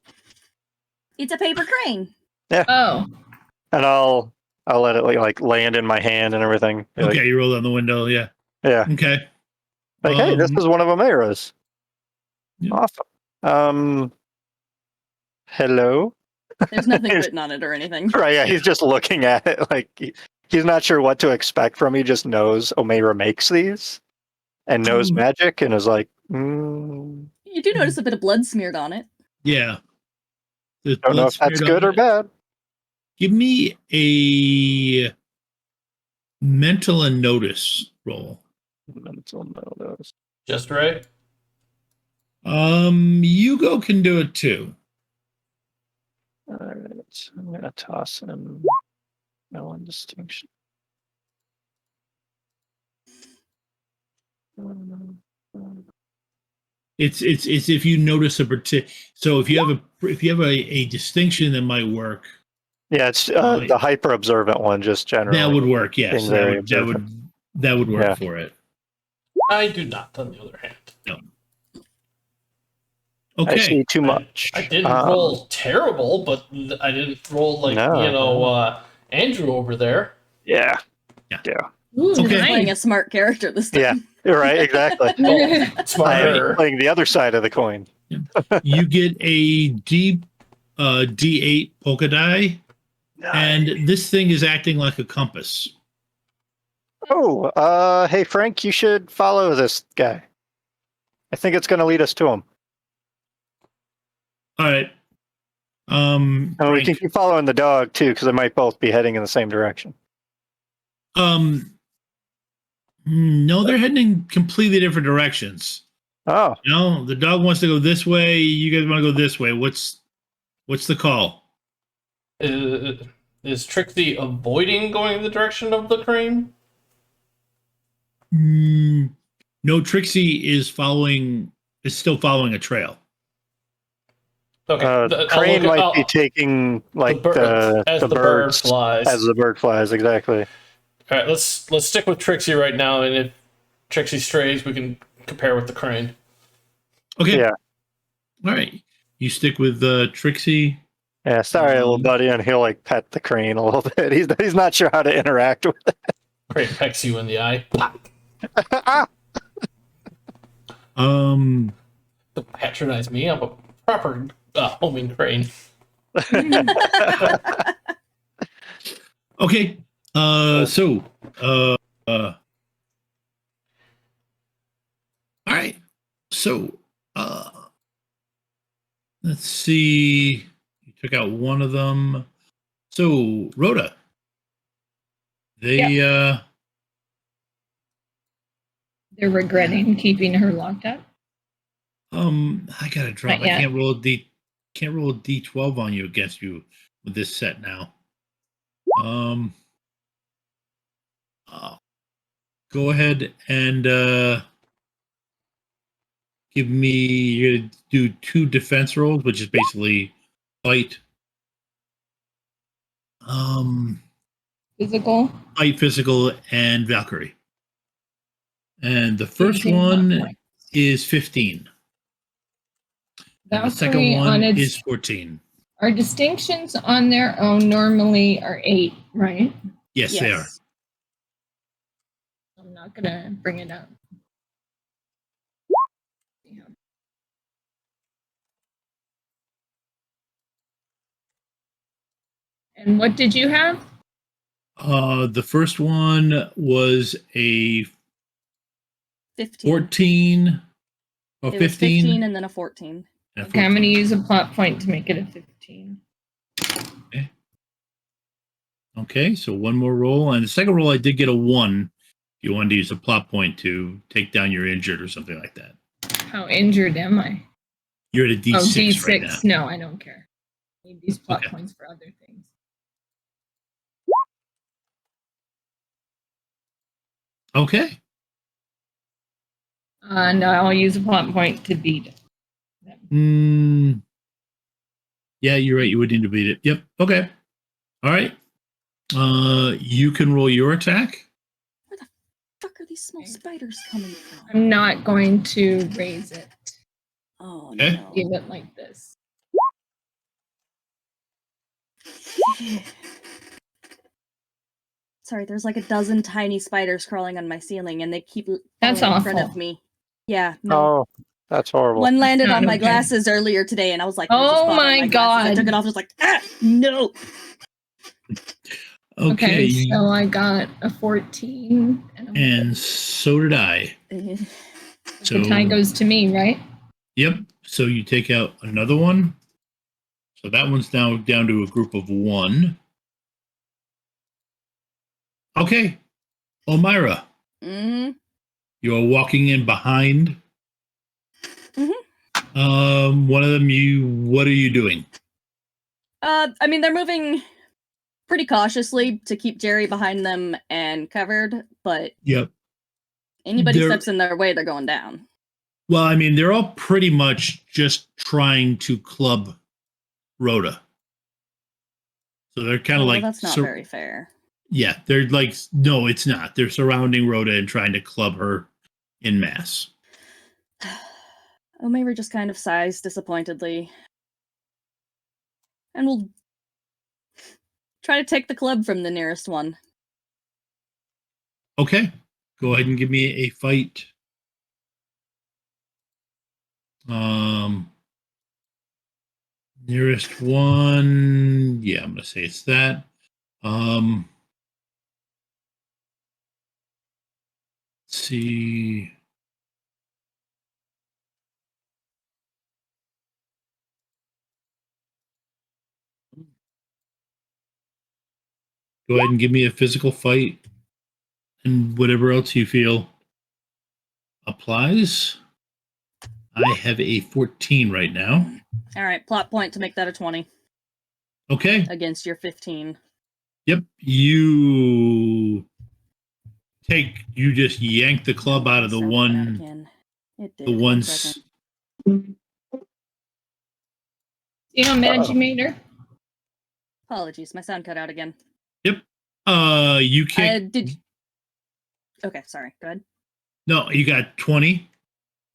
It's a paper crane. Oh, And I'll let it like land in my hand and everything. Be Okay, like, you roll down the window. Yeah. yeah. Okay. Like, hey, this is one of Omira's. Yeah. Awesome. Hello. There's nothing He's- written on it or anything. Right, yeah, he's just looking at it like he's not sure what to expect from. He just knows Omera makes these and knows Um, magic and is like, You do notice a bit of blood smeared on it. Yeah. There's don't know blood if that's smeared good on or it. bad. Give me a mental and notice roll. Mental notice. Just right. Hugo can do it too. All right, I'm gonna toss him Melon distinction. It's if you notice a particular. So if you have a distinction that might work, Yeah, it's Right. the hyper observant one, just generally. that would work. Yes, Being very that would work Yeah. for it. I do not, on the other hand. I Okay. see too much. I didn't Um, roll terrible, but I didn't roll like, No. Andrew over there. Yeah, Ooh, Okay. nice. Playing a smart character this time. Yeah. you're right, exactly. Smarter. Playing the other side of the coin. You get a D8 polka die, and this thing is acting like a compass. Oh, hey Frank, you should follow this guy. I think it's going to lead us to him. All right. And we Frank, can keep following the dog too, because they might both be heading in the same direction. no, they're heading in completely different directions. Oh, No, the dog wants to go this way. You guys want to go this way. What's the call? Is Trixie avoiding going in the direction of the crane? No, Trixie is still following a trail. Okay. the crane might be taking like as the the bird birds flies. as the bird flies. Exactly. All right, let's stick with Trixie right now, and if Trixie strays, we can compare with the crane. Okay. Yeah. All right. You stick with Trixie. Yeah. Sorry, little buddy, and he'll like pet the crane a little bit. He's not sure how to interact with it. Crane pecks you in the eye. Um. Don't patronize me. I'm a proper homing crane. Okay. So. All right. So. Let's see. You took out one of them. So Rhoda. They. They're regretting keeping her locked up. I gotta drop. Not I yet. can't roll a D12 on you against you with this set now. Go ahead and give me. You're gonna do 2 defense rolls, which is basically fight. Physical. Fight, physical, and Valkyrie. And the first Using one hot points. is 15. And the second Valkyrie one on its- is 14. Our distinctions on their own normally are 8, right? Yes, they are. I'm not gonna bring it up. Yeah. And what did you have? The first one was a 15. 14 or It was 15. 15 and then a 14. and Okay, I'm 14. gonna use a plot point to make it a 15. Okay, so one more roll. And the second roll, I did get a 1. If you wanted to use a plot point to take down your injured or something like that. How injured am I? You're at a D6, Oh, D6. right now. No, I don't care. I need these plot Okay. points for other things. Okay. And I'll use a plot point to beat it. Yeah, you're right. You would need to beat it. Yep. Okay. All right. You can roll your attack. Fuck are these small spiders coming from? I'm not going to raise it. Oh Okay. no. Leave it like this. Sorry, there's like a dozen tiny spiders crawling on my ceiling, and they keep That's falling in front awful. of me. Yeah, no, Oh, That's horrible. One landed Not on my okay. glasses earlier today, and I was like, Oh "There's a spot on my glasses." I God. took it off, just like, no. Okay, so I got a 14. and so did I. So The tie goes to me, right? Yep. So you take out another one. So that one's now down to a group of 1. Okay. Omira, hmm you're walking in behind. Mhm. One of them, what are you doing? I mean, they're moving pretty cautiously to keep Jerry behind them and covered, but Yep. anybody They're- steps in their way, they're going down. Well, I mean, they're all pretty much just trying to club Rhoda. So they're kind of Well, like, that's not very fair. yeah, they're like, no, it's not. They're surrounding Rhoda and trying to club her in mass. Omeira just kind of sighs disappointedly. And we'll try to take the club from the nearest one. Okay. Go ahead and give me a fight. Nearest one. Yeah, I'm gonna say it's that. Let's see. Go ahead and give me a physical fight, and whatever else you feel applies. I have a 14 right now. All right, plot point to make that a 20 Okay. against your 15. Yep. You just yank the club out of the Sound cut out one. again. It did. The One ones. second. See how mad you made her? Apologies, my sound cut out again. Yep. You can't. Did. Okay, sorry. Go ahead. No, you got 20.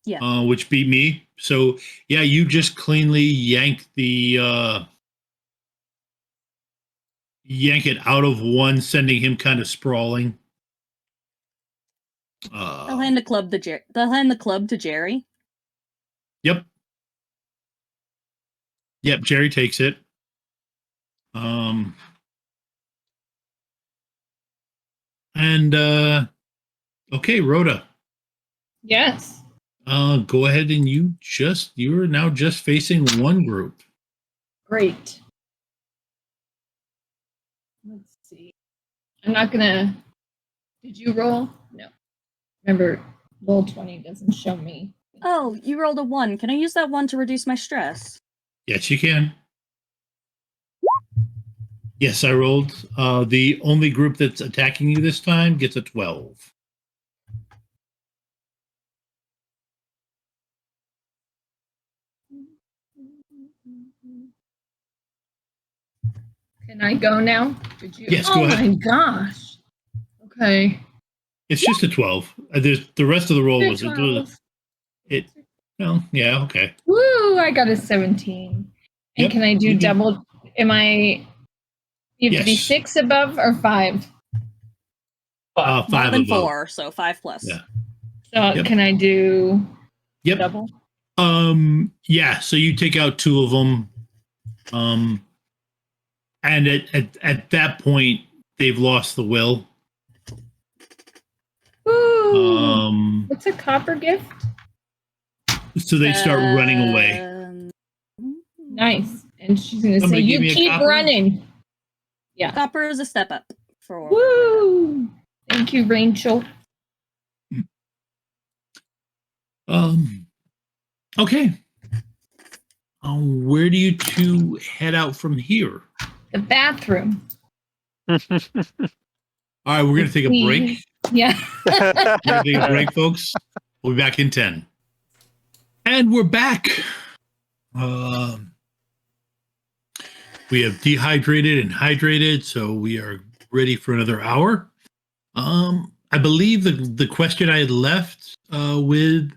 Yeah. Which beat me. So yeah, you just cleanly yank the yank it out of one, sending him kind of sprawling. They'll hand the club to They'll hand the club to Jerry. Yep. Yep, Jerry takes it. And okay, Rhoda. Yes. Go ahead and you're now just facing one group. Great. Let's see. I'm not gonna. Did you roll? No. Remember, roll 20 doesn't show me. Oh, you rolled a 1. Can I use that 1 to reduce my stress? Yes, you can. Yes, I rolled. The only group that's attacking you this time gets a 12. Can I go now? Did you? Yes, oh go ahead. my gosh. Okay. It's just a 12. There's the rest of the roll was 12. it. Well, yeah, okay. Woo! I got a 17. And Yep, can I do you can- double? Am I? You have to be Yes. 6 above or 5. 5 More than above. 4, so 5 plus. Yeah. So Yep. can I do Yep. double? Yeah. So you take out 2 of them. And at that point, they've lost the will. Ooh. What's a copper gift? So they start running away. Nice. And she's gonna Somebody say, give "You me a keep copper?" running." Yeah. Copper is a step up for. Woo! Thank you, Rachel. Okay. Where do you two head out from here? The bathroom. All right, we're gonna take a break. Yeah. We're gonna take a break, folks. We'll be back in 10. And we're back. We have dehydrated and hydrated, so we are ready for another hour. I believe the question I had left with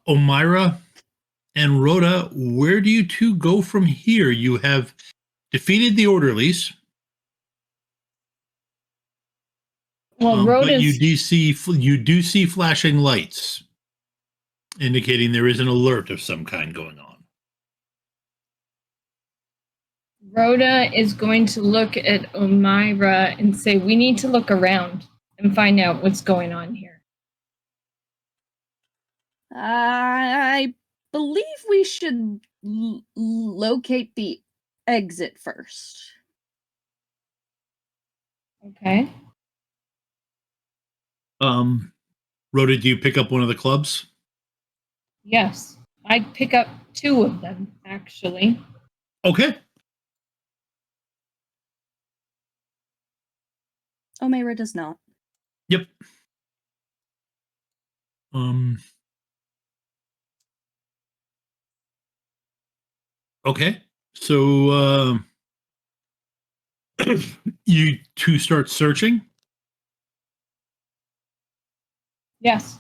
Omira and Rhoda, where do you two go from here? You have defeated the orderlies. Well, But Rhoda's you do see flashing lights. indicating there is an alert of some kind going on. Rhoda is going to look at Omira and say, we need to look around and find out what's going on here. I believe we should locate the exit first. Okay. Rhoda, do you pick up one of the clubs? Yes. I'd pick up 2 of them, actually. Okay. Omera does not. Yep. Okay. So you two start searching. Yes.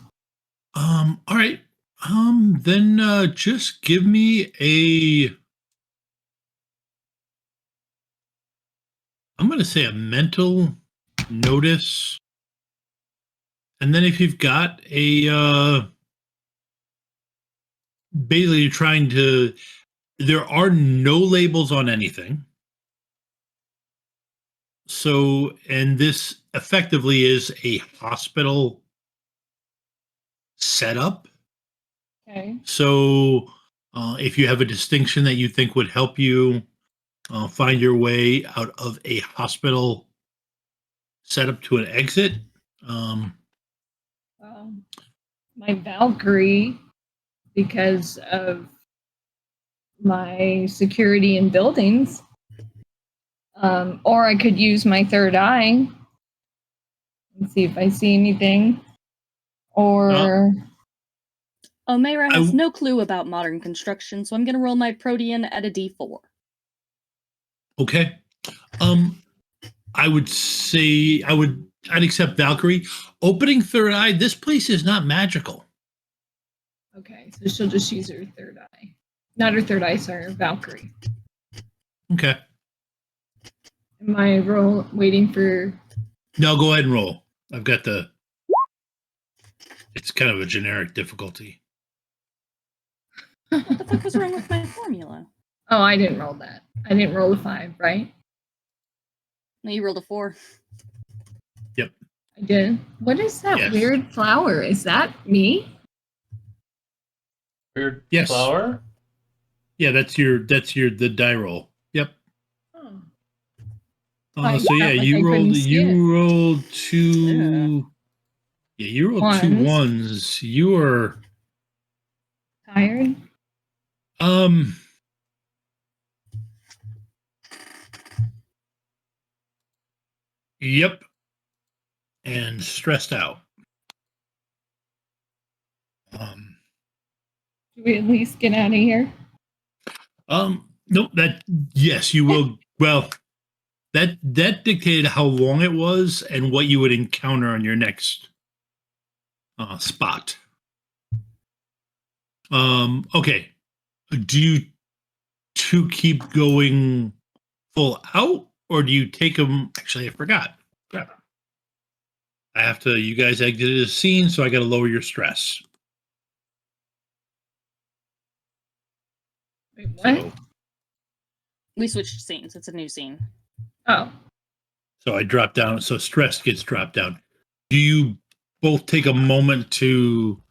All right. Then just give me I'm gonna say a mental notice. And then if you've got a basically trying to, there are no labels on anything. So, and this effectively is a hospital setup. Okay. So, if you have a distinction that you think would help you find your way out of a hospital setup to an exit, My Valkyrie, because of my security in buildings. Or I could use my third eye and see if I see anything. Or Omera has no clue about modern construction, so I'm going to roll my Protean at a D4. okay. I would say I'd accept Valkyrie. Opening third eye, this place is not magical. okay, so she'll just use her third eye. Not her third eye, sorry, her Valkyrie. Okay. Am I waiting for? No, go ahead and roll. I've got it's kind of a generic difficulty. What the fuck was wrong with my formula? Oh, I didn't roll that. I didn't roll a 5, right? No, you rolled a 4. Yep. I did. What is that Yes. weird flower? Is that me? Weird Yes. flower? Yeah, that's the die roll. Yep. Oh. So yeah, like I you couldn't see it. rolled 2. Yeah, you rolled 2 Ones. ones. You are Tired? Yep. And stressed out. Do we at least get out of here? Nope, yes, you will. Well, that dictated how long it was and what you would encounter on your next spot. Okay. Do you two keep going full out, or do you take them? Actually, I forgot. Crap. You guys exited the scene, so I got to lower your stress. Wait, what? So, We switched scenes. It's a new scene. Oh, so I drop down. So stress gets dropped down. Do you both take a moment to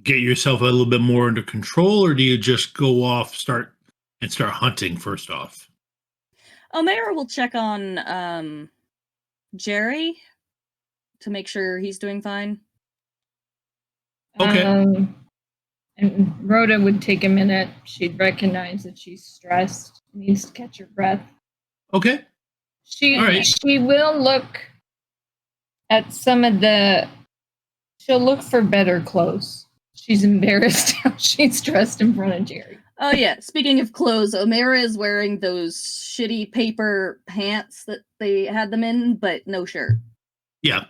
get yourself a little bit more under control, or do you just go off, start hunting first off? Omera will check on Jerry to make sure he's doing fine. Okay. And Rhoda would take a minute. She'd recognize that she's stressed, needs to catch her breath. Okay. All right. She will look at some of she'll look for better clothes. She's embarrassed how she's dressed in front of Jerry. Oh yeah, speaking of clothes, Omera is wearing those shitty paper pants that they had them in, but no shirt. Yeah.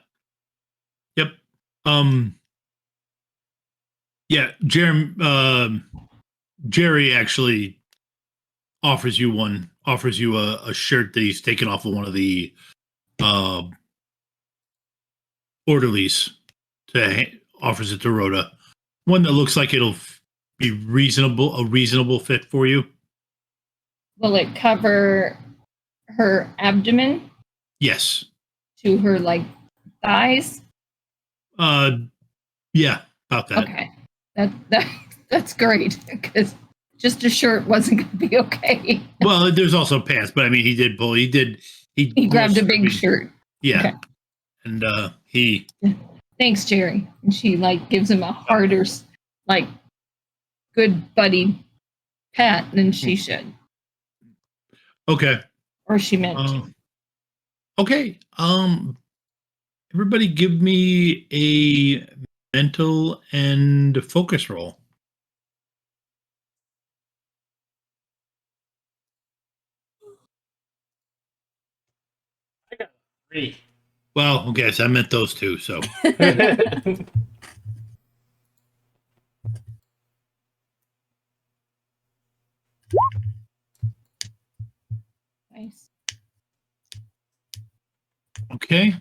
Yep. Yeah, Jerry actually offers you a shirt that he's taken off of one of the orderlies offers it to Rhoda. one that looks like it'll be a reasonable fit for you. Will it cover her abdomen Yes. to her like thighs? Yeah, about that. Okay, that's great because just a shirt wasn't going to be okay. Well, there's also pants, but I mean, he He grabbed a big shirt. Yeah, Okay. and he Thanks, Jerry. And she like gives him a harder, like, good buddy pat than she should, okay. or she meant to. Okay. Everybody, give me a mental and focus roll. I got 3. Well, okay, so I meant those two. So Nice. okay.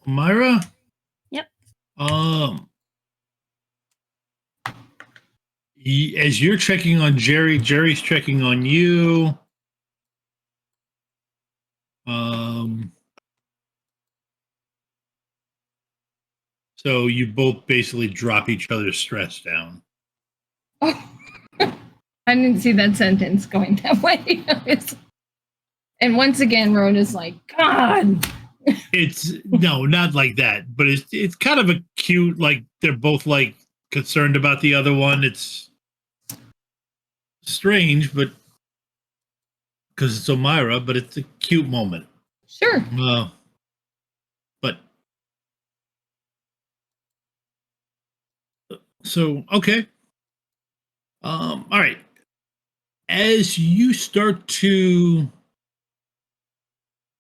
Myra. Yep. As you're checking on Jerry, Jerry's checking on you. So you both basically drop each other's stress down. Oh, I didn't see that sentence going that way. And once again, Rhoda's like, God. It's no, not like that, but it's kind of a cute, like they're both like concerned about the other one. It's strange, but because it's Omira, but it's a cute moment. Sure. But so okay. All right. As you start to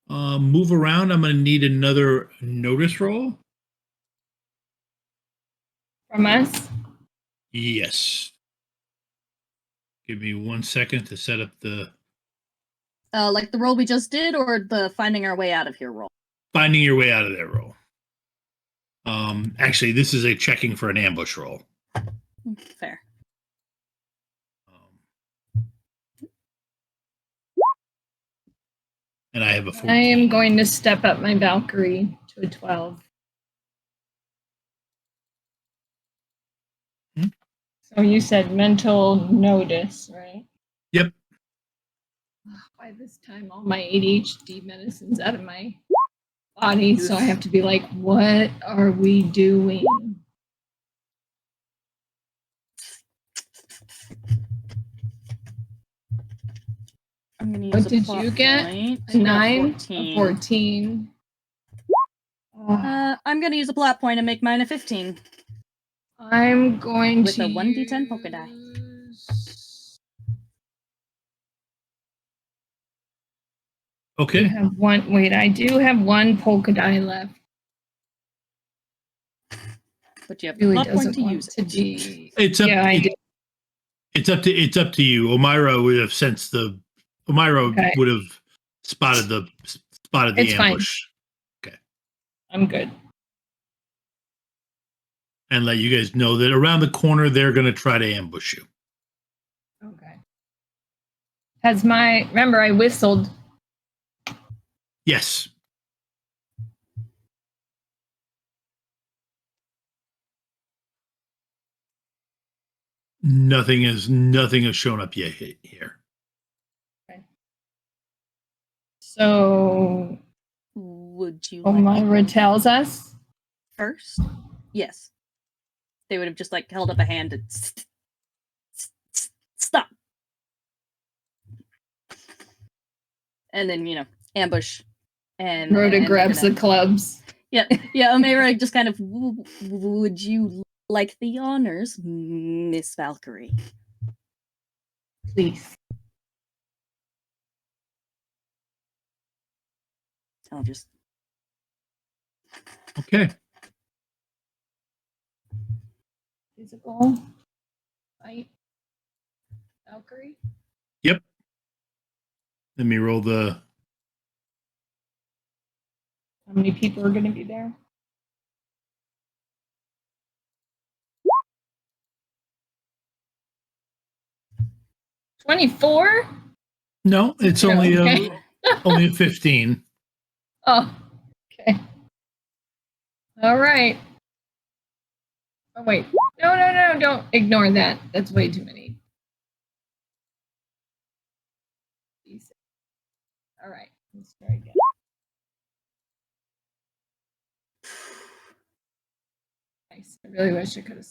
move around, I'm going to need another notice roll. From us. Yes. Give me 1 second to set up the Like the roll we just did, or the finding our way out of here roll? finding your way out of there roll. Actually, this is a checking for an ambush roll. Fair. And I have a 14. I am going to step up my Valkyrie to a 12. So you said mental notice, right? Yep. By this time, all my ADHD medicine's out of my body, so I have to be like, what are we doing? I'm gonna use What a did plot you get? point. A 9? 14. A 14. I'm gonna use a plot point and make mine a 15. I'm going With to a 1d10 polka die. Okay. I do have one polka die left. But you have Really the plot point doesn't to want use to it. be. It's up Yeah, I do. it's up to you. Omira would have sensed Omira Okay. would have spotted the It's fine. ambush. I'm good. And let you guys know that around the corner they're going to try to ambush you. Okay. Remember I whistled. Yes. Nothing has shown up yet here. So Would you like Omira tells us. first? Yes. They would have just like held up a hand and stop. And then, ambush. And Rhoda and grabs gonna- the clubs. Yeah, Omira just kind of, would you like the honors, Miss Valkyrie? Please. I'll just... Okay. Physical fight. Valkyrie. Yep. Let me roll the How many people are going to be there? 24? No, it's No, only okay. only a 15. Oh, okay. All right. Oh, wait. No, don't ignore that. That's way too many. All right. Let's try again. Nice. I really wish I could have.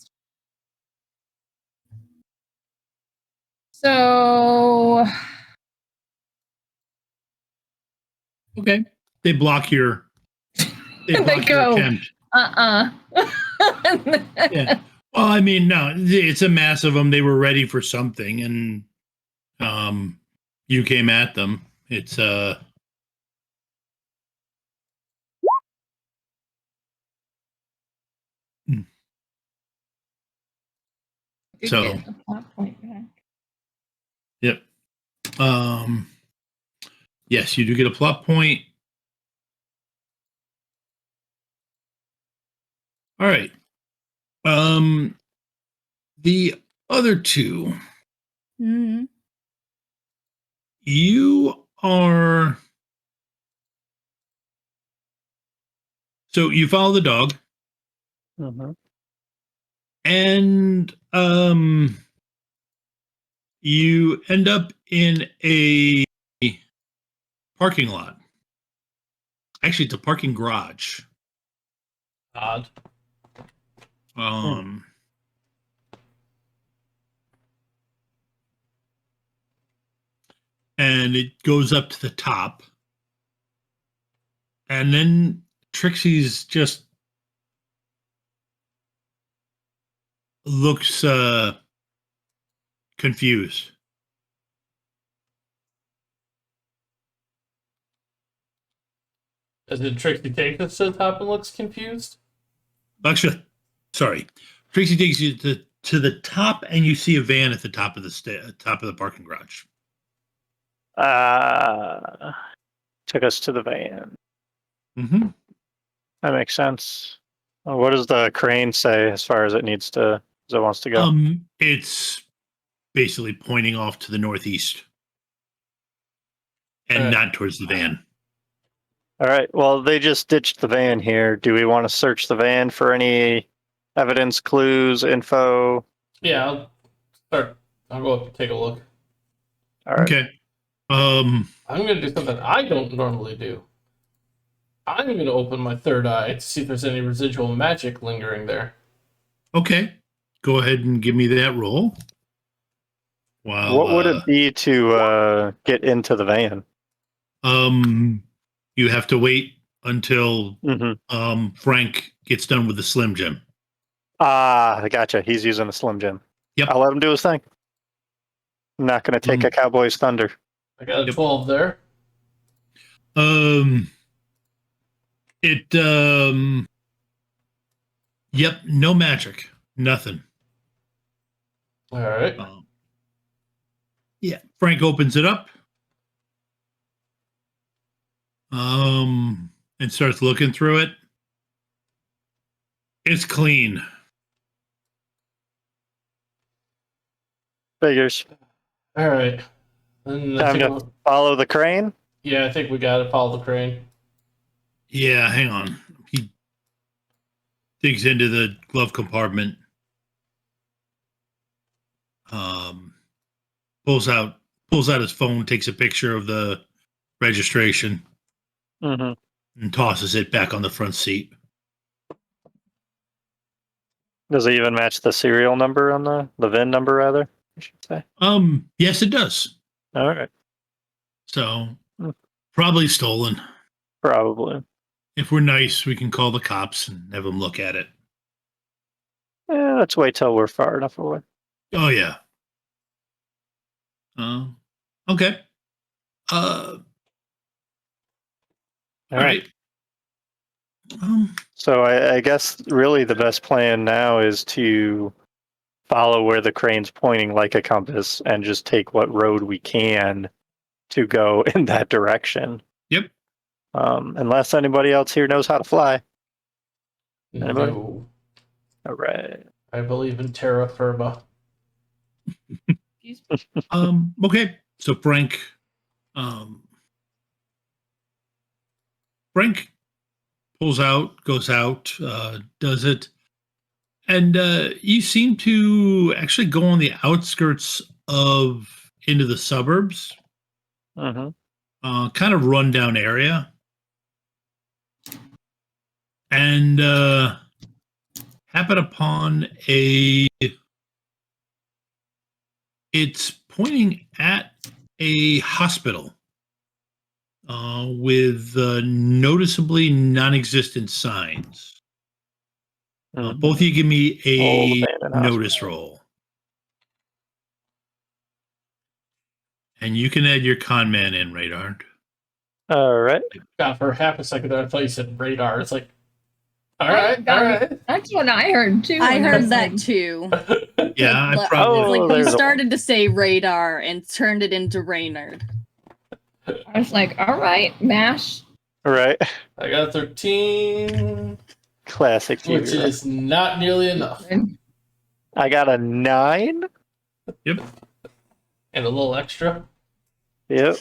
So, Okay. They block your They block your go. attempt. Yeah. Well, I mean, no, it's a mass of them. They were ready for something, and you came at them. It's So- Get a plot point back. yep. Yes, you do get a plot point. All right. The other two, Hmm. you are. So you follow the dog, Mm-hmm. and you end up in a parking lot. Actually, it's a parking garage. Odd. And it goes up to the top, and then Trixie's just looks confused. As it Trixie takes us to the top and looks confused. Actually, sorry, Trixie takes you to the top, and you see a van at the top of the top of the parking garage. Took us to the van. Mm-hmm. That makes sense. What does the crane say as far as it needs to, as it wants to go? It's basically pointing off to the northeast, and not towards the van. All right. Well, they just ditched the van here. Do we want to search the van for any evidence, clues, info? Yeah, I'll go up and take a look. All right. Okay. I'm gonna do something I don't normally do. I'm gonna open my third eye to see if there's any residual magic lingering there. Okay. Go ahead and give me that roll. Wow. What would it be to get into the van? You have to wait until Mm-hmm. Frank gets done with the Slim Jim. I gotcha. He's using the Slim Jim. Yep. I'll let him do his thing. I'm not going to take a Cowboy's thunder. I got a Yep. 12 there. Yep, no magic, nothing. All right. Yeah, Frank opens it up. And starts looking through it. It's clean. Figures. All right. Then I Time think to follow the crane. yeah, I think we got to follow the crane. Yeah, hang on. He digs into the glove compartment. Pulls out his phone, takes a picture of the registration, Mm-hmm. and tosses it back on the front seat. Does it even match the serial number on the VIN number, rather? I should say. Yes, it does. All right. So probably stolen. Probably. If we're nice, we can call the cops and have them look at it. Yeah, let's wait till we're far enough away. Oh yeah. Okay. All right. So I guess really the best plan now is to follow where the crane's pointing like a compass and just take what road we can to go in that direction. Yep. Unless anybody else here knows how to fly. Anybody? No. All right. I believe in terra firma. She's Okay. So Frank pulls out, goes out, does it. And you seem to actually go on the outskirts of into the suburbs, Mm-hmm. kind of rundown area. And happen upon it's pointing at a hospital with noticeably non-existent signs. Both of you give me Old a abandoned notice hospital. roll. And you can add your con man in, Radar. All right. God, for half a second there, I thought you said radar. It's like, all I right, all got right. it. That's what I heard too. I and heard was that like, too. Yeah, I Like, probably. like there's he a- started to say radar and turned it into Raynard. I was like, all right, mash. Right. I got 13, Classic which TV. is not nearly enough. And I got a 9. And a little extra. Yep.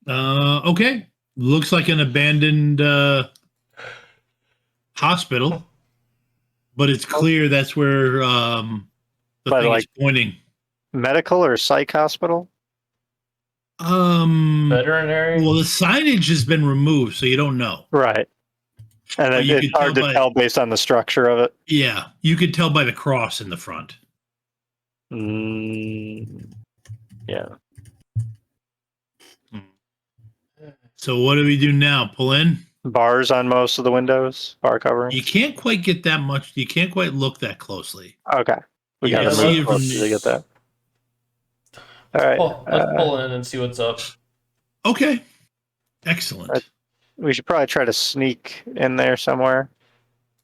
Okay. Looks like an abandoned hospital, but it's clear that's where the But, thing is like- pointing. Medical or psych hospital? Veterinary. Well, the signage has been removed, so you don't know. Right. And But you it's could hard tell to by- tell based on the structure of it. Yeah, you could tell by the cross in the front. Yeah. So what do we do now? Pull in? Bars on most of the windows, bar coverings. You can't quite get that much. You can't quite look that closely. Okay. We You got can to see move it from closer to the- get that. All right. Let's pull in and see what's up. Okay. Excellent. We should probably try to sneak in there somewhere.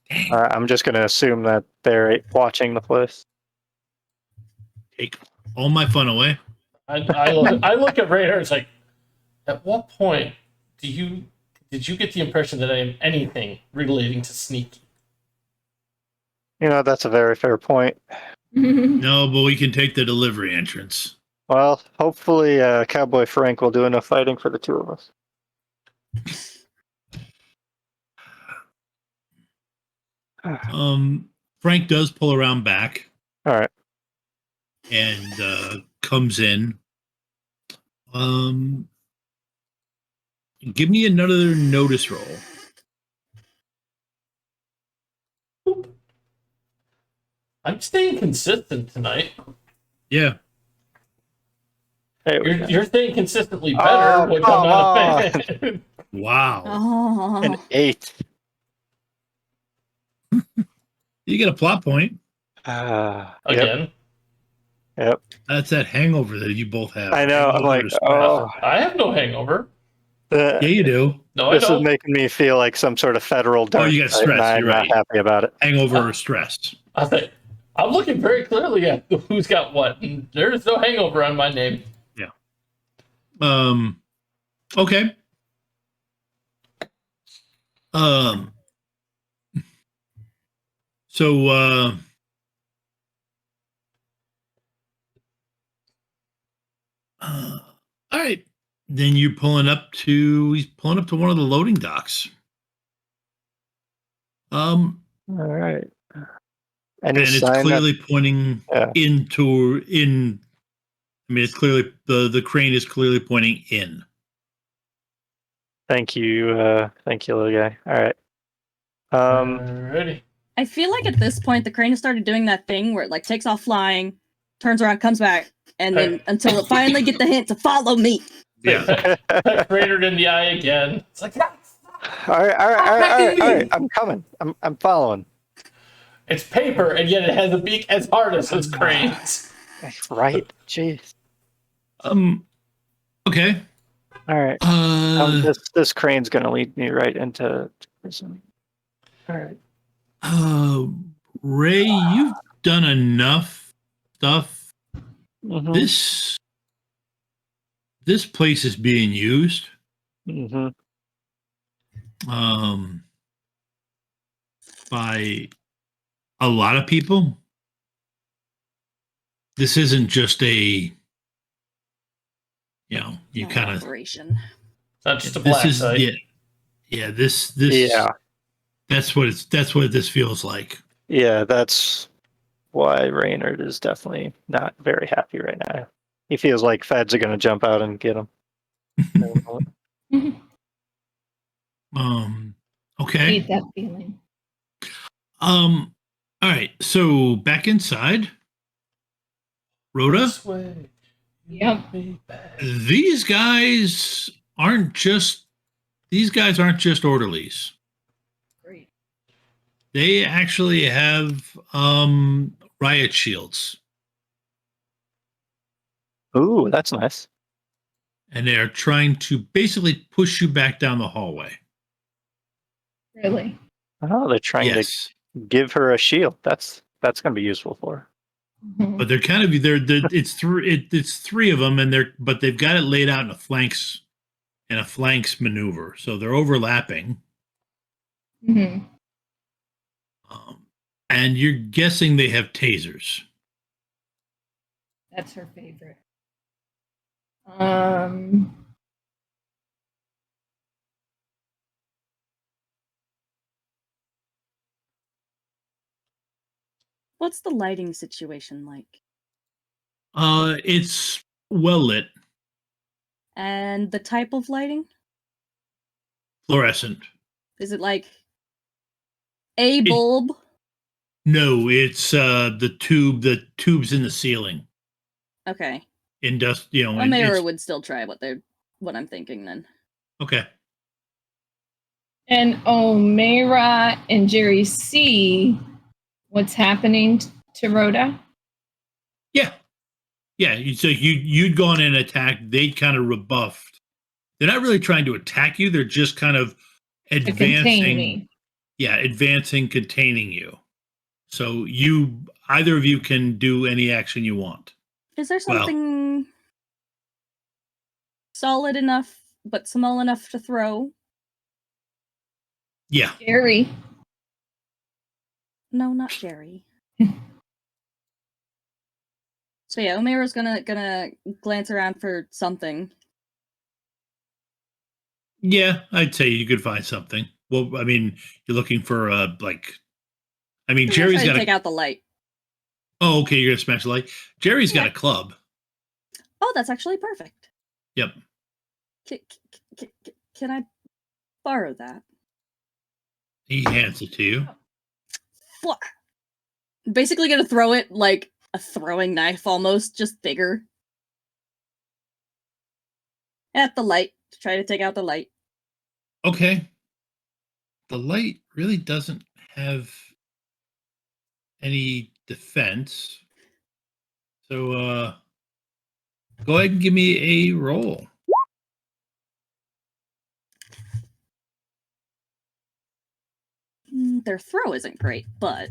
Dang. I'm just going to assume that they're watching the place. Take all my fun away. I look at radar. It's like, at what point did you get the impression that I am anything relating to sneaky? That's a very fair point. No, but we can take the delivery entrance. Well, hopefully Cowboy Frank will do enough fighting for the two of us. Frank does pull around back All right. and comes in. Give me another notice roll. I'm staying consistent tonight. Yeah. There we go. You're staying consistently better, Oh, which come I'm not a fan. Wow. Oh, An 8. You get a plot point. Yep. Again, That's that hangover that you both have. I know. I'm Hangover like, to stress. oh, I have no hangover. Yeah, you do. No, this I is don't. making me feel like some sort of federal dark you got side, stress, and I'm you're not right. happy about it. Hangover or stress. I'm looking very clearly at who's got what. And there is no hangover on my name. Okay. So all right. Then he's pulling up to one of the loading docks. All right. And Any it's sign that- clearly pointing Yeah. I mean, it's clearly the crane is clearly pointing in. Thank you, little guy. All right. Alrighty. I feel like at this point the crane has started doing that thing where it like takes off flying, turns around, comes back, and then until it finally get the hint to follow me. Yeah. Peck Raynard in the eye again. It's like, all right. I'm coming. I'm following. it's paper, and yet it has a beak as hard as its cranes. Right. Jeez. Okay. All right. This crane's gonna lead me right into prison. All right. Ray, you've done enough stuff. Mm-hmm. This place is being used. Mm-hmm. By a lot of people. this isn't just a, you Not kind of, operation. Not just a this black is, site. this, Yeah. that's what this feels like. Yeah, that's why Reynard is definitely not very happy right now. He feels like feds are going to jump out and get him. Okay. Hate that feeling. All right. So back inside, Rhoda, This way. Yep. Me back. these guys aren't just orderlies. Great. They actually have riot shields, Ooh, that's nice. and they are trying to basically push you back down the hallway. Really. Oh, they're trying Yes, to give her a shield. That's going to be useful for her. Mhm. but they're kind of it's three of them, and they've got it laid out in a flanks maneuver, so they're overlapping. Mhm. And you're guessing they have tasers. That's her favorite. Um. What's the lighting situation like? It's well lit, And the type of lighting? fluorescent. Is it like a bulb? No, it's the tubes in the ceiling. Okay. Industrial. Amira would still try what I'm thinking then. Okay. And O'Meara and Jerry see what's happening to Rhoda. Yeah. Yeah. So you'd gone in and attacked. They'd kind of rebuffed. They're not really trying to attack you. They're just kind of To contain advancing. me. Yeah, advancing, containing you. So either of you can do any action you want. Is there Well- something solid enough but small enough to throw? Yeah. Jerry. No, not Jerry. So yeah, Omera's gonna glance around for something. Yeah, I'd say you could find something. Well, I mean, you're looking for I'm gonna Jerry's try to got take out the light. Oh, okay, you're gonna smash the light. Jerry's got a club. Oh, that's actually perfect. Yep. Can I borrow that? He hands it to you. What? Basically gonna throw it like a throwing knife almost, just bigger. At the light, to try to take out the light. Okay. The light really doesn't have any defense. So go ahead and give me a roll. Their throw isn't great, but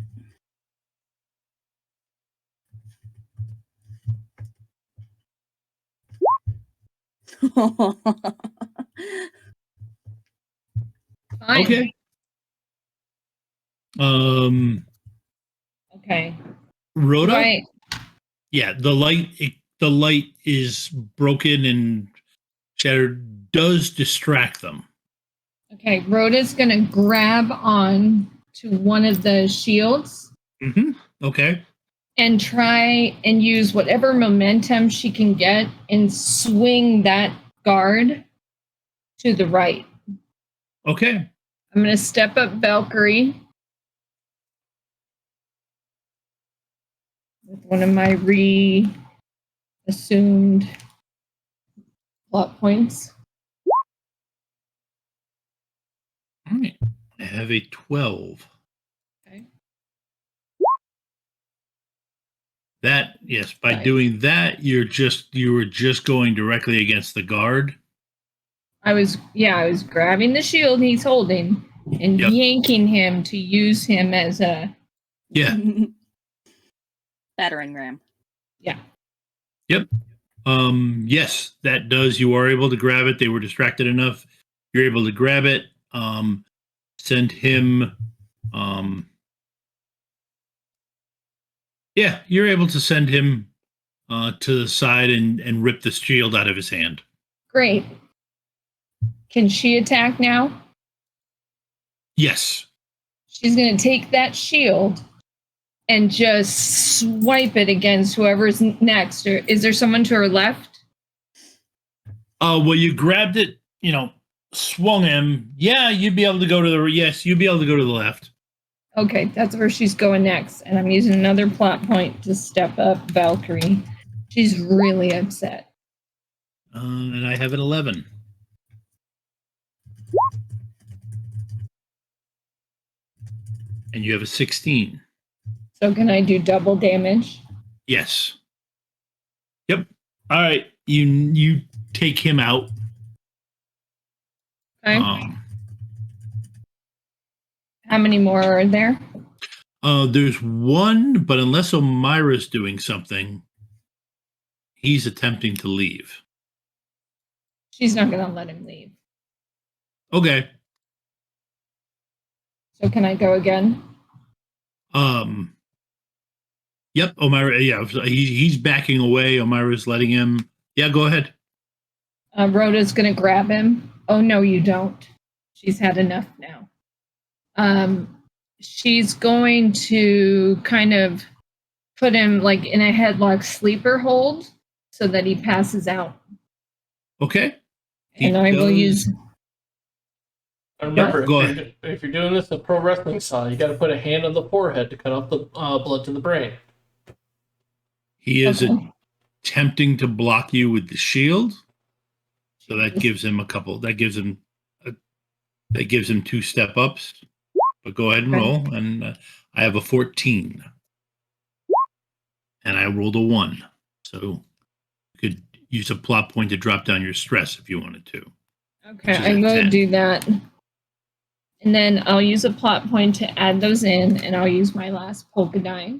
Fine. Okay. Okay. Rhoda? Right. Yeah, the light is broken and shattered, does distract them. Okay. Rhoda's gonna grab on to one of the shields Mm-hmm. Okay. and try and use whatever momentum she can get and swing that guard to the right. Okay. I'm going to step up Valkyrie with one of my assumed plot points. All right. I have a 12. Okay. That, yes, by Right. doing that, you were just going directly against the guard. I was grabbing the shield he's holding and Yep. yanking him to use him as a Yeah. battering ram. yeah. Yes, that does. You are able to grab it. They were distracted enough. You're able to grab it. Send him. Yeah, you're able to send him to the side and rip the shield out of his hand. Great. Can she attack now? Yes. She's going to take that shield and just swipe it against whoever's next. Or is there someone to her left? Well, you grabbed it, swung him. Yeah, you'd be able to go to the you'd be able to go to the left. Okay, that's where she's going next. And I'm using another plot point to step up Valkyrie. She's really upset. And I have an 11. And you have a 16. So can I do double damage? Yes. Yep. All right. You take him out. Okay. How many more are there? There's one, but unless Omira's doing something, he's attempting to leave. She's not going to let him leave. Okay. So can I go again? Yep. Omira. Yeah. He's backing away. Omira's letting him. Yeah. Go ahead. Rhoda's going to grab him. Oh, no, you don't. She's had enough now. She's going to kind of put him like in a headlock sleeper hold so that he passes out. Okay. And I will use. And remember, Go if you're doing this in pro wrestling style, you got to put a hand on the forehead to cut off the blood to the brain. He is Okay. attempting to block you with the shield. So that gives him a couple. That gives him 2 step ups. But go ahead and Okay. roll. And I have a 14. And I rolled a 1. So you could use a plot point to drop down your stress if you wanted to. Okay, Which is I'm a going to 10. do that. And then I'll use a plot point to add those in, and I'll use my last polka die.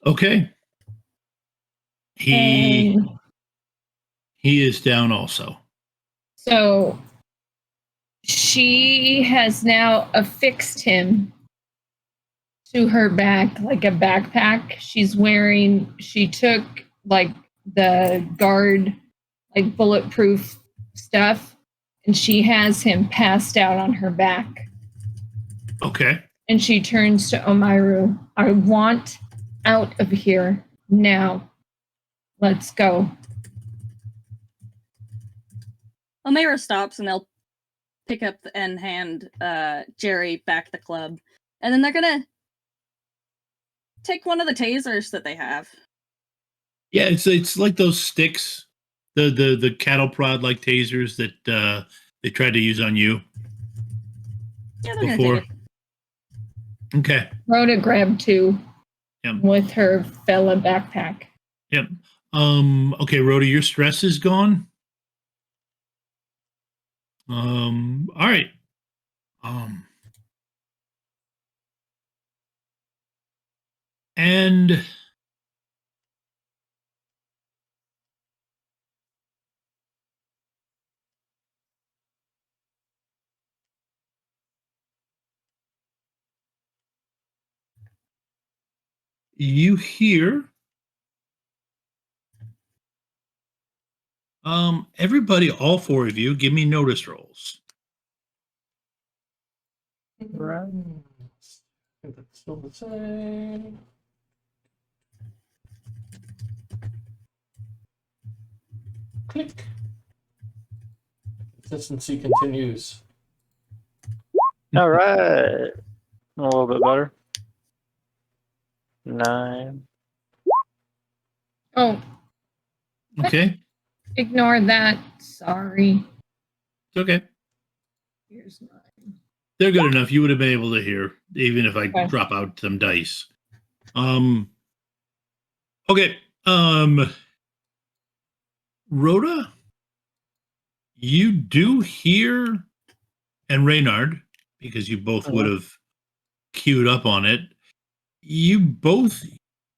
Okay. He And is down also. so she has now affixed him to her back like a backpack. She took like the guard, like bulletproof stuff, and she has him passed out on her back. Okay. And she turns to Omiru. I want out of here now. Let's go. Omera stops and they'll pick up and hand Jerry back the club. And then they're gonna take one of the tasers that they have. Yeah, it's like those sticks, the cattle prod like tasers that they tried to use on you Yeah, they're gonna before. take it. Okay. Rhoda grabbed 2 Yep. with her fella backpack. Yep. Okay, Rhoda, your stress is gone. All right. And you hear everybody, all 4 of you, give me notice rolls. Right. I think that's still the same. Click. Consistency continues. All right. A little bit better. 9. Oh, Okay. ignore that. Sorry. It's okay. Here's mine. They're good enough. You would have been able to hear, even if I Okay. drop out some dice. Okay. Rhoda, you do hear, and Reynard, because you both would have queued up on it, you both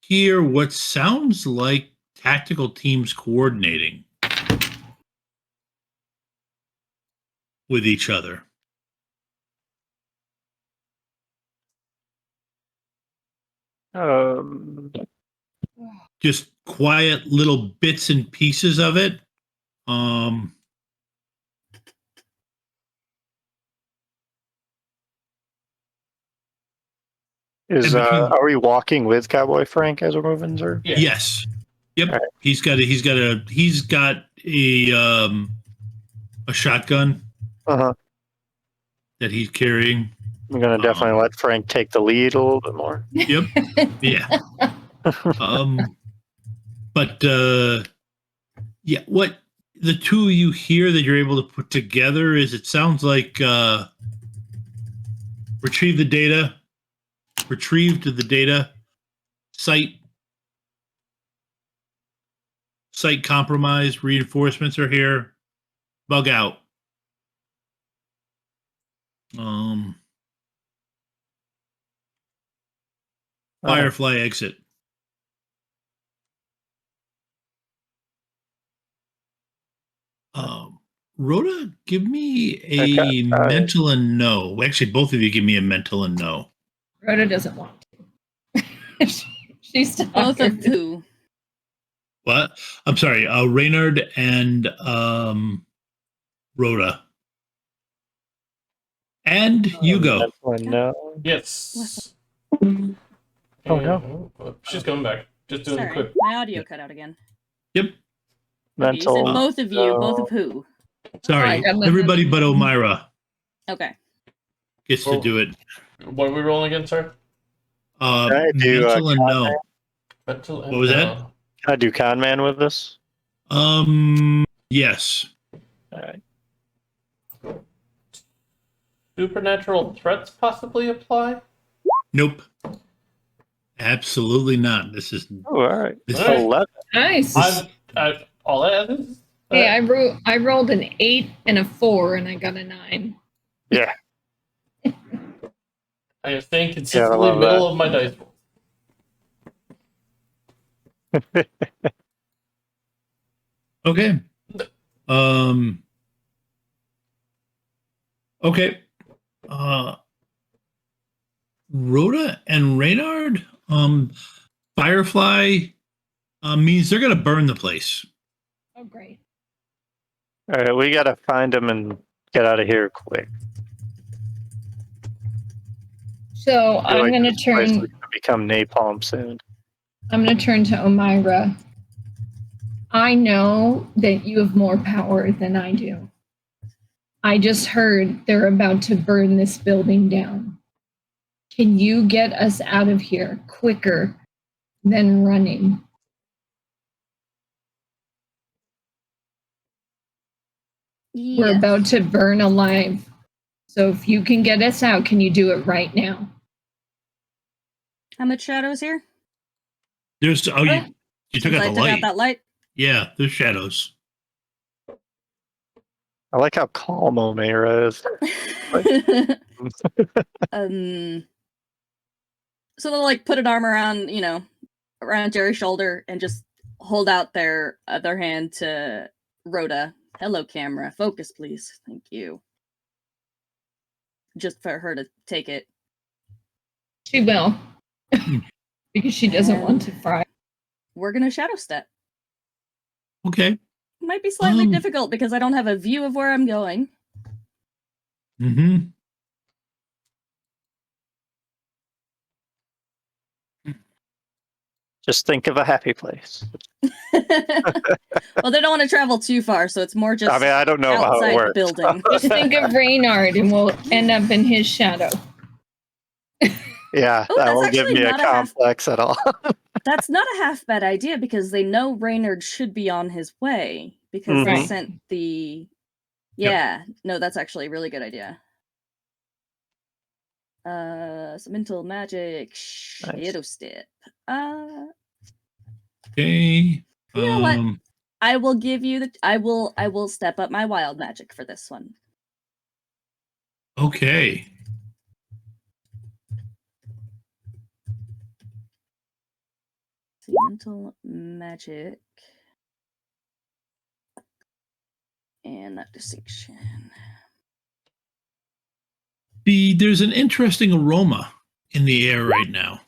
hear what sounds like tactical teams coordinating. with each other. Um, Just quiet little bits and pieces of it. is And between- are we walking with Cowboy Frank as we're moving, sir? Yeah. Yes. Yep. All right. He's got a shotgun Uh-huh. that he's carrying. I'm gonna definitely Um, let Frank take the lead a little bit more. Yep. Yeah. But yeah, what the two of you hear that you're able to put together is it sounds like retrieved the data, site compromised, reinforcements are here, bug out. Firefly exit. Rhoda, give me a Okay, mental and no. Actually, both of you give me a mental and no. Rhoda doesn't want to. She's Both of tired. who? What? I'm sorry, Reynard and Rhoda. And Hugo. No. Yes. Oh, no. She's coming back. Just doing a Sorry, quick. my audio cut out again. Yep. Okay, you said Mental. both of you. Both of who? Sorry, Right. everybody but Omira Okay. gets to do it. What are we rolling again, sir? I do, Mental and no. Mental and What was that? no. Can I do con man with this? Yes. All right. Supernatural threats possibly apply? Nope. Absolutely not. This is Oh, all right. this All right. 11. Nice. All that is. Hey, I rolled an 8 and a 4, and I got a 9. Yeah. I am staying consistently love middle that. of my dice roll. okay. Okay. Rhoda and Reynard, Firefly means they're gonna burn the place. Oh, great. All right, we gotta find him and get out of here quick. So I feel I'm like gonna this place is turn. gonna become napalm soon. I'm gonna turn to Omira. I know that you have more power than I do. I just heard they're about to burn this building down. Can you get us out of here quicker than running? We're Yes. about to burn alive. So if you can get us out, can you do it right now? How much shadows here? There's you took Since out I the took light. out that light. Yeah, there's shadows. I like how calm Omera is. So they'll like put an arm around, around Jerry's shoulder and just hold out their other hand to Rhoda. Hello, camera. Focus, please. Thank you. Just for her to take it. She will. Because she doesn't want to fry. We're gonna shadow step. Okay. Might be slightly difficult because I don't have a view of where I'm going. Mm-hmm. Just think of a happy place. Well, they don't want to travel too far, so it's more just I mean, I don't know how outside it the works. building. Just think of Reynard and we'll end up in his shadow. Yeah, Oh, that that's won't give actually me a not a half- complex at all. That's not a half bad idea because they know Reynard should be on his way because they Mhm. sent the. Yeah, no, that's actually a really good idea. Some mental magic shadow step. Okay. You know what? I will give you the. I will step up my wild magic for this one. Okay. See, mental magic. And that distinction. there's an interesting aroma in the air right now.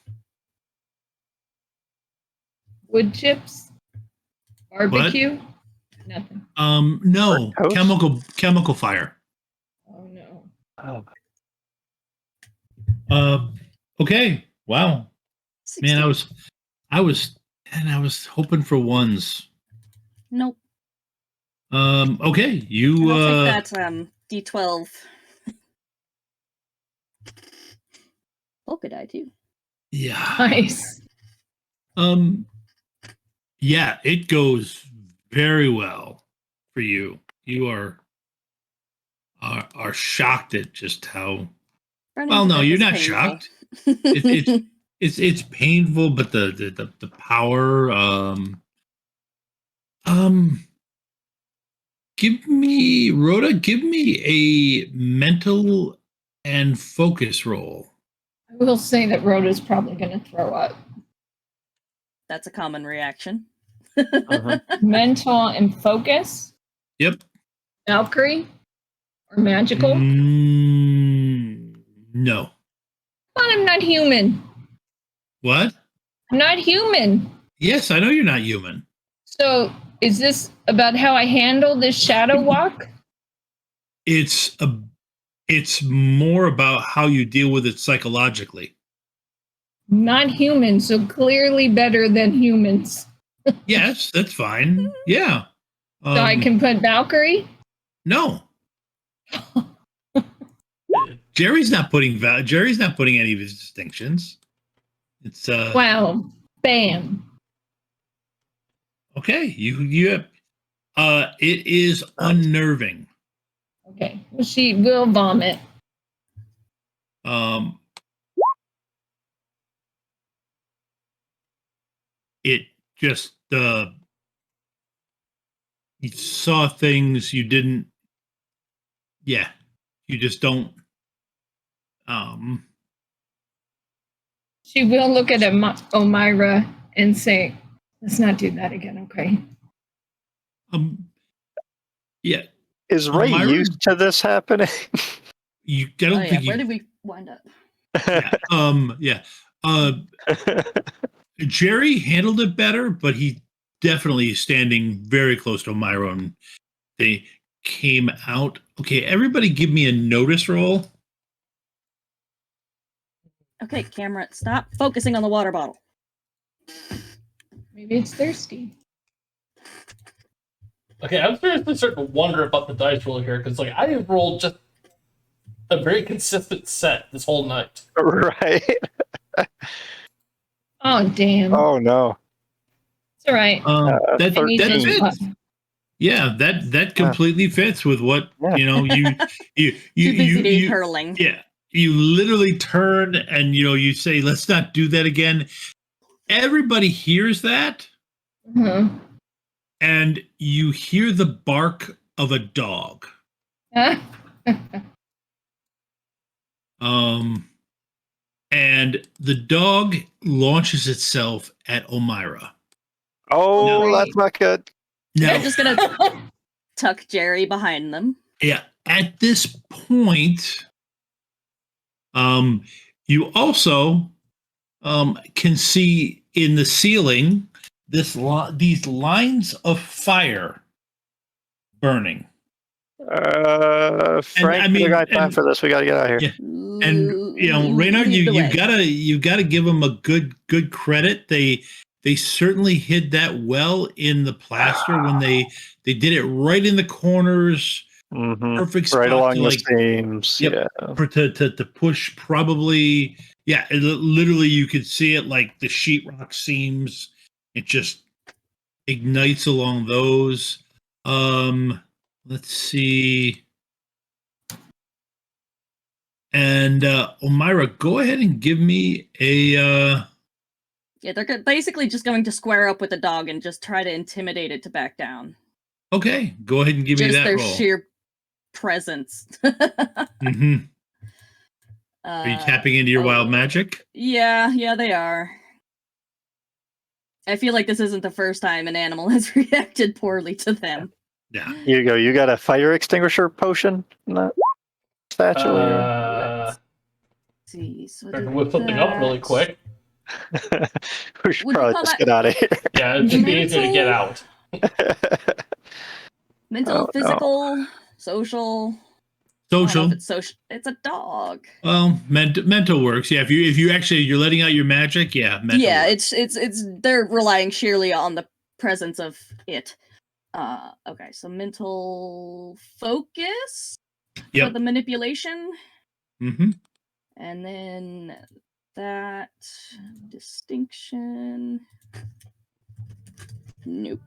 Wood chips? Barbecue? Nothing. No, Toast? chemical fire. Oh no. Oh. Okay. Wow. 16. Man, I was hoping for ones. Nope. Okay, you And I'll take that D12. Polka die too. yeah. Nice. Yeah, it goes very well for you. You are shocked at just how Burning well. to No, death you're is not painful. shocked. It's painful, but the power. Give me Rhoda. Give me a mental and focus roll. I will say that Rhoda's probably going to throw up. That's a common reaction. Mental and focus? Yep. Valkyrie? Or magical? No. Come on, I'm not human. What? I'm not human. Yes, I know you're not human. So is this about how I handle this shadow walk? It's more about how you deal with it psychologically. Not human, so clearly better than humans. Yes, that's fine. Yeah. So I can put Valkyrie? No. Jerry's not putting any of his distinctions. It's Wow. Bam. okay. You have it is unnerving. Okay. Well, she will vomit. It just you saw things you didn't. Yeah, you just don't. She will look at Omira and say, let's not do that again, okay? Yeah. Is Ray Myra? used to this happening? I don't Oh, yeah. think Where you. did we wind up? Yeah. Jerry handled it better, but he definitely is standing very close to Myra. And they came out. Okay, everybody give me a notice roll. Okay, camera, stop focusing on the water bottle. Maybe it's thirsty. Okay, I'm seriously starting to wonder about the dice roll here because, like, I have rolled just a very consistent set this whole night. Right. Oh, damn. Oh no. It's all right. That 13. fits. Yeah, that completely fits with what Yeah. you Too busy being hurling. Yeah, you literally turn and you say, "Let's not do that again." Everybody hears that, Mhm. and you hear the bark of a dog. And the dog launches itself at Omira. Oh, No. that's not good. They're Now, just gonna tuck Jerry behind them. yeah, at this point, you also can see in the ceiling these lines of fire burning. Frank, I mean, we got time and- for this. We got to get out of here. Yeah. And Reynard, Lead the way. you gotta give them a good credit. They certainly hid that well in the plaster when they did it right in the corners, Mhm. perfect spot Right along to, the like, seams. Yep. Yeah. to push probably. Yeah, literally you could see it like the sheetrock seams. It just ignites along those. Let's see. And Omira, go ahead and give me a. Yeah, they're basically just going to square up with the dog and just try to intimidate it to back down. Okay, go ahead and give me Just that their roll. sheer presence. Mm-hmm. Are you tapping into your wild magic? Yeah, they are. I feel like this isn't the first time an animal has reacted poorly to them. Yeah. Here you go. You got a fire extinguisher potion in that statue? see. So I I did can whip something up really that. quick. We should Would you probably call just that- get out of here. Yeah, it'd just be easier to get out. Mental, Oh, no. physical, social. I don't know Social. if it's social. It's a dog. Well, mental works. Yeah, if you actually you're letting out your magic, yeah, mental Yeah, works. it's they're relying sheerly on the presence of it. Okay, so mental focus for Yep. the manipulation, Mm-hmm. and then that distinction. Nope.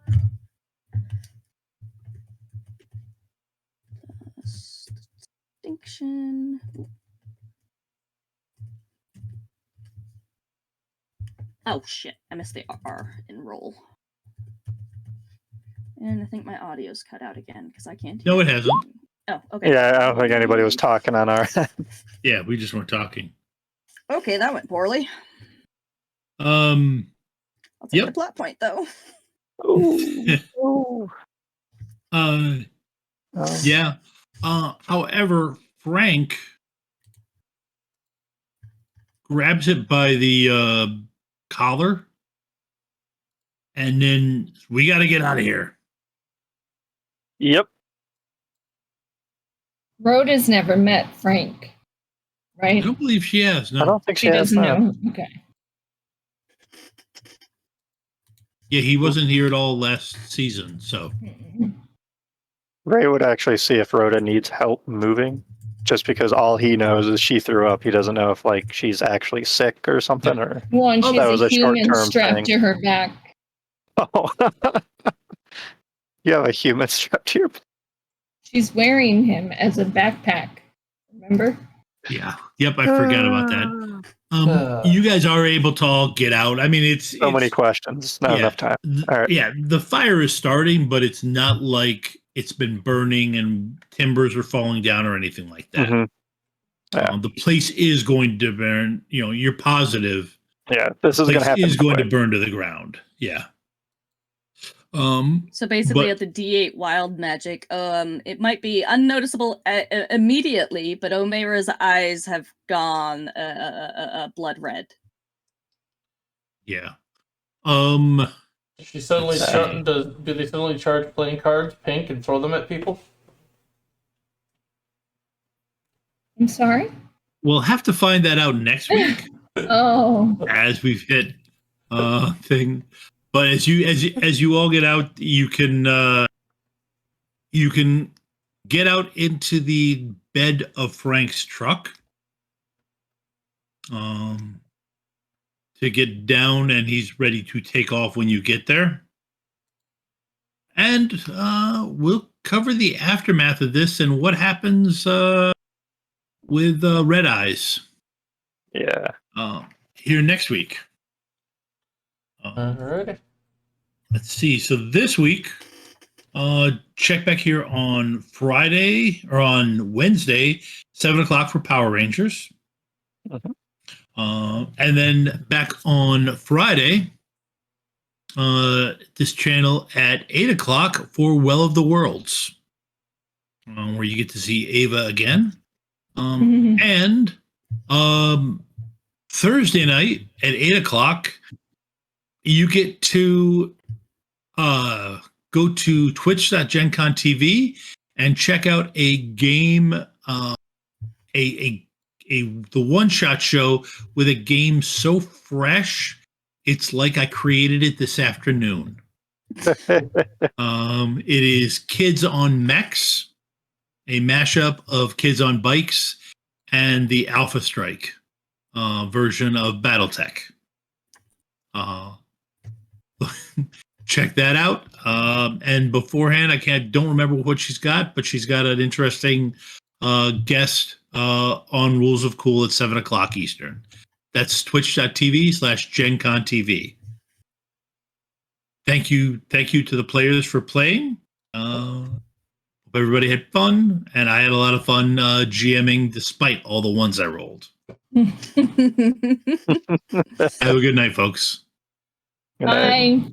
Distinction. Oh shit! I missed the R in roll. And I think my audio's cut out again because I can't. No, hear it hasn't. anything. Oh, okay. Yeah, I don't think anybody was talking on our. Yeah, we just weren't talking. Okay, that went poorly. Um. I'll take Yep. the plot point though. Ooh. Ooh. Uh. Oh. Yeah. However, Frank grabs it by the collar, and then we got to get out of here. Yep. Rhoda's never met Frank, I right? don't believe she has. No. I don't think She she has doesn't that. know. Okay. Yeah, he wasn't here at all last season. So Ray would actually see if Rhoda needs help moving, just because all he knows is she threw up. He doesn't know if like she's actually sick or something. Or Well, and Oh, she's that was a a human short-term strapped thing. to her back. oh, you have a human strapped to your. She's wearing him as a backpack. Remember? yeah, yep, I forgot about that. You guys are able to all get out. I mean, it's So many questions, not enough time. All right. Yeah, the fire is starting, but it's not like it's been burning and timbers are falling down or anything like that. Mhm. Yeah. The place is going to burn. You know, you're positive. Yeah, this is Place gonna happen. is going to quick. burn to the ground. Yeah. So basically, But- at the D8 wild magic, it might be unnoticeable immediately, but Omera's eyes have gone blood red. Yeah. She suddenly do they suddenly charge playing cards pink and throw them at people? I'm sorry? We'll have to find that out next week Oh. as we've hit thing. But as you all get out, you can get out into the bed of Frank's truck. To get down, and he's ready to take off when you get there. And we'll cover the aftermath of this and what happens with Red Eyes Yeah. here next week. Alrighty. Let's see. So this week, check back here on Friday or on Wednesday, 7:00 for Power Rangers. And then back on Friday, this channel at 8:00 for Well of the Worlds, where you get to see Ava again. And Thursday night at 8:00, you get to go to twitch.gencon TV and check out a game, the one-shot show with a game so fresh, it's like I created it this afternoon. It is Kids on Mechs, a mashup of Kids on Bikes and the Alpha Strike version of BattleTech. Check that out. And beforehand, don't remember what she's got, but she's got an interesting guest on Rules of Cool at 7:00 Eastern. That's twitch.tv/GenCon TV. Thank you to the players for playing. Hope everybody had fun, and I had a lot of fun GMing despite all the ones I rolled. Have a good night, folks. Good night. Bye.